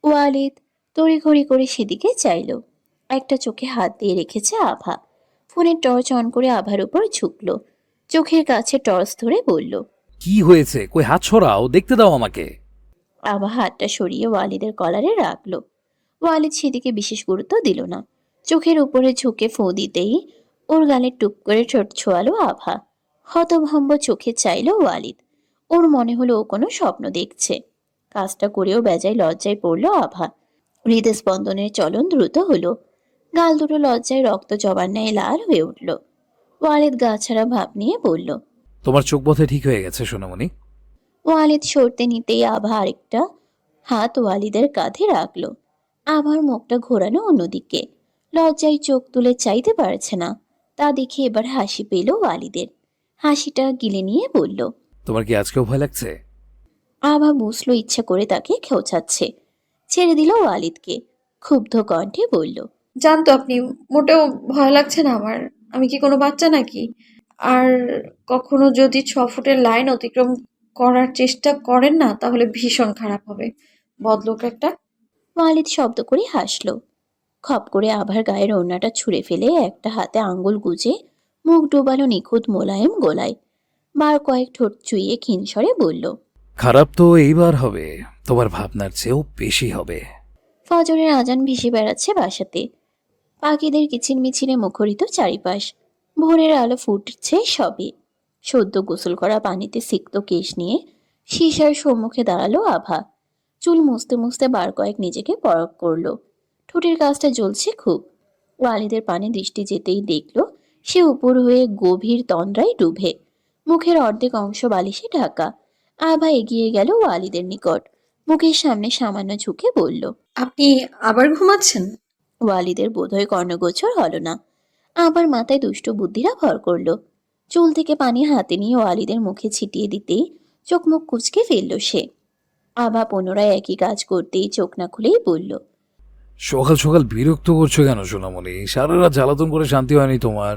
ওয়ালিদ তড়িঘড়ি করে সেদিকে চাইল। একটা চোখে হাত দিয়ে রেখেছে আভা। ফোনের টর্চ অন করে আভার উপর ঝুঁকল। চোখের কাছে টর্চ ধরে বলল, কি হয়েছে? কই হাত ছড়াও, দেখতে দাও আমাকে। আভা হাতটা সরিয়ে ওয়ালিদের কলারে রাখল। ওয়ালিদ সেদিকে বিশেষ গুরুত্ব দিল না। চোখের উপরে ঝুঁকে ফোঁ দিতেই ওর গালে টুপ করে ঠোঁট ছোঁয়ালো আভা। হতভম্ব চোখে চাইল ওয়ালিদ। ওর মনে হলো ও কোনো স্বপ্ন দেখছে। কাজটা করেও বেজায় লজ্জায় পড়ল আভা। হৃদস্পন্দনের চলন দ্রুত হলো। গাল দুটো লজ্জায় রক্ত জবার ন্যায় লাল হয়ে উঠল। ওয়ালিদ গা ছাড়া ভাব নিয়ে বলল, তোমার চোখ বোধে ঠিক হয়ে গেছে সোনামণি। ওয়ালিদ সরতে নিতেই আভা আরেকটা হাত ওয়ালিদের কাঁধে রাখল। আভার মুখটা ঘোরানো অন্যদিকে। লজ্জায় চোখ তুলে চাইতে পারছে না। তা দেখে এবার হাসি পেল ওয়ালিদের। হাসিটা গিলে নিয়ে বলল, তোমার কি আজকেও ভয় লাগছে? আভা বুঝলো ইচ্ছা করে তাকে খেউচাচ্ছে। ছেড়ে দিল ওয়ালিদকে। ক্ষুব্ধ কণ্ঠে বলল, জানতো আপনি, মোটেও ভয় লাগছে না আমার। আমি কি কোনো বাচ্চা নাকি? আর কখনো যদি 6 ফুটের লাইন অতিক্রম করার চেষ্টা করেন না, তাহলে ভীষণ খারাপ হবে। বদলোক একটা। ওয়ালিদ শব্দ করে হাসল। খপ করে আভার গায়ের ওড়নাটা ছুঁড়ে ফেলে একটা হাতে আঙ্গুল গুজে মুখ ডোবালো নিখুঁত মোলায়েম গোলায়। বার কয়েক ঠোঁট চুইয়ে ক্ষীণস্বরে বলল, খারাপ তো এইবার হবে, তোমার ভাবনার চেয়েও বেশি হবে। ফজরের আজান ভেসে বেড়াচ্ছে বাসাতে। পাখিদের কিচিরমিচিরে মুখরিত চারিপাশ। ভোরের আলো ফুটছে সবে। সদ্য গোসল করা পানিতে সিক্ত কেশ নিয়ে সিসার সম্মুখে দাঁড়ালো আভা। চুল মুছতে মুছতে বার কয়েক নিজেকে পরখ করলো। ঠোঁটের কাজটা জ্বলছে খুব। ওয়ালিদের পানে দৃষ্টি যেতেই দেখলো সে উপর হয়ে গভীর তন্দ্রায় ডুবে। মুখের অর্ধেক অংশ বালিশে ঢাকা। আভা এগিয়ে গেল ওয়ালিদের নিকট। মুখের সামনে সামান্য ঝুঁকে বলল, আপনি আবার ঘুমাচ্ছেন? ওয়ালিদের বোধহয় কর্ণগোচর হলো না। আবার মাথায় দুষ্ট বুদ্ধিরা ভর করলো। চুল থেকে পানি হাতে নিয়ে ওয়ালিদের মুখে ছিটিয়ে দিতেই চোখ মুখ কুচকে ফেলল সে। আভা পুনরায় একই কাজ করতেই চোখ না খুলেই বলল, সকাল সকাল বিরক্ত করছো কেন সোনামণি? সারা রাত জ্বালাতন করে শান্তি হয়নি তোমার?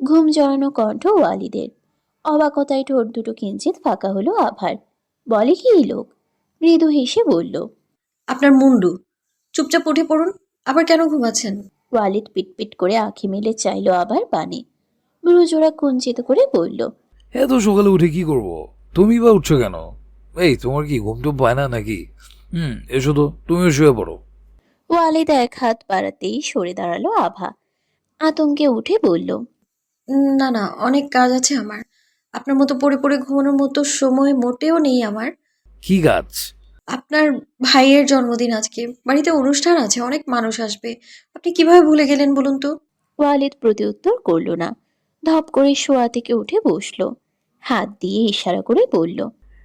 ঘুম জড়ানো কণ্ঠ ওয়ালিদের। অবাকতায় ঠোঁট দুটো কিঞ্চিত ফাঁকা হলো আভার। বলে কি এই লোক? মৃদু হেসে বলল, আপনার মুন্ডু। চুপচাপ উঠে পড়ুন। আবার কেন ঘুমাচ্ছেন? ওয়ালিদ পিটপিট করে আঁখি মেলে চাইল আবার পানে। ব্রুজোড়া কুঞ্চিত করে বলল, এত সকালে উঠে কি করব? তুমি বা উঠছো কেন? এই তোমার কি ঘুম টুম পায় না নাকি? এসো তো, তুমিও শুয়ে পড়ো। ওয়ালিদ এক হাত বাড়াতেই সরে দাঁড়ালো আভা। আতঙ্কে উঠে বলল, না না, অনেক কাজ আছে আমার। আপনার মতো পড়ে পড়ে ঘুমানোর মতো সময় মোটেও নেই আমার। কি গাছ? আপনার ভাইয়ের জন্মদিন আজকে, বাড়িতে অনুষ্ঠান আছে, অনেক মানুষ আসবে। আপনি কিভাবে ভুলে গেলেন বলুন তো? ওয়ালিদ প্রতিউত্তর করল না। ধপ করে শোয়া থেকে উঠে বসলো। হাত দিয়ে ইশারা করে বলল,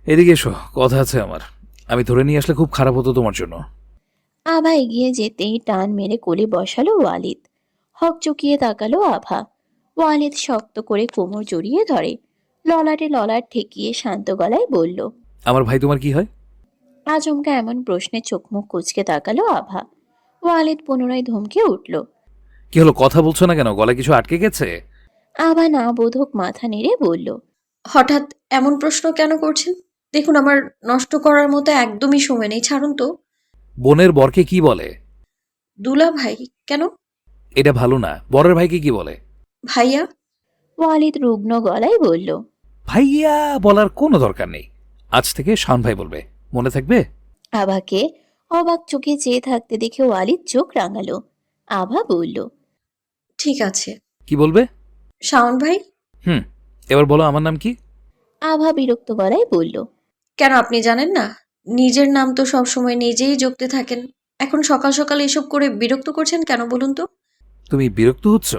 এদিকে এসো, কথা আছে আমার। আমি ধরে নিয়ে আসলে খুব খারাপ হতো তোমার জন্য। আভা এগিয়ে যেতেই টান মেরে কোলে বসালো ওয়ালিদ। হক চুকিয়ে তাকালো আভা। ওয়ালিদ শক্ত করে কোমর জড়িয়ে ধরে। ললাটে ললাট ঠেকিয়ে শান্ত গলায় বলল, আমার ভাই তোমার কি হয়? আচমকা এমন প্রশ্নে চোখ মুখ কুচকে তাকালো আভা। ওয়ালিদ পুনরায় ধমকে উঠল। কি হলো, কথা বলছো না কেন? গলায় কিছু আটকে গেছে? আভা না বোধক মাথা নেড়ে বলল, হঠাৎ এমন প্রশ্ন কেন করছেন? দেখুন, আমার নষ্ট করার মতো একদমই সময় নেই, ছাড়ুন তো। বোনের বরকে কি বলে? দুলা ভাই? কেন? এটা ভালো না। বরের ভাইকে কি বলে? ভাইয়া? ওয়ালিদ রুগ্ন গলায় বলল, ভাইয়া বলার কোনো দরকার নেই। আজ থেকে শান ভাই বলবে, মনে থাকবে? আভাকে অবাক চোখে চেয়ে থাকতে দেখে ওয়ালিদ চোখ রাঙালো। আভা বলল, ঠিক আছে। কি বলবে? শাওন ভাই? এবার বলো আমার নাম কি? আভা বিরক্ত গলায় বলল। কেন আপনি জানেন না? নিজের নাম তো সবসময় নিজেই জপতে থাকেন। এখন সকাল সকাল এসব করে বিরক্ত করছেন কেন বলুন তো? তুমি বিরক্ত হচ্ছ?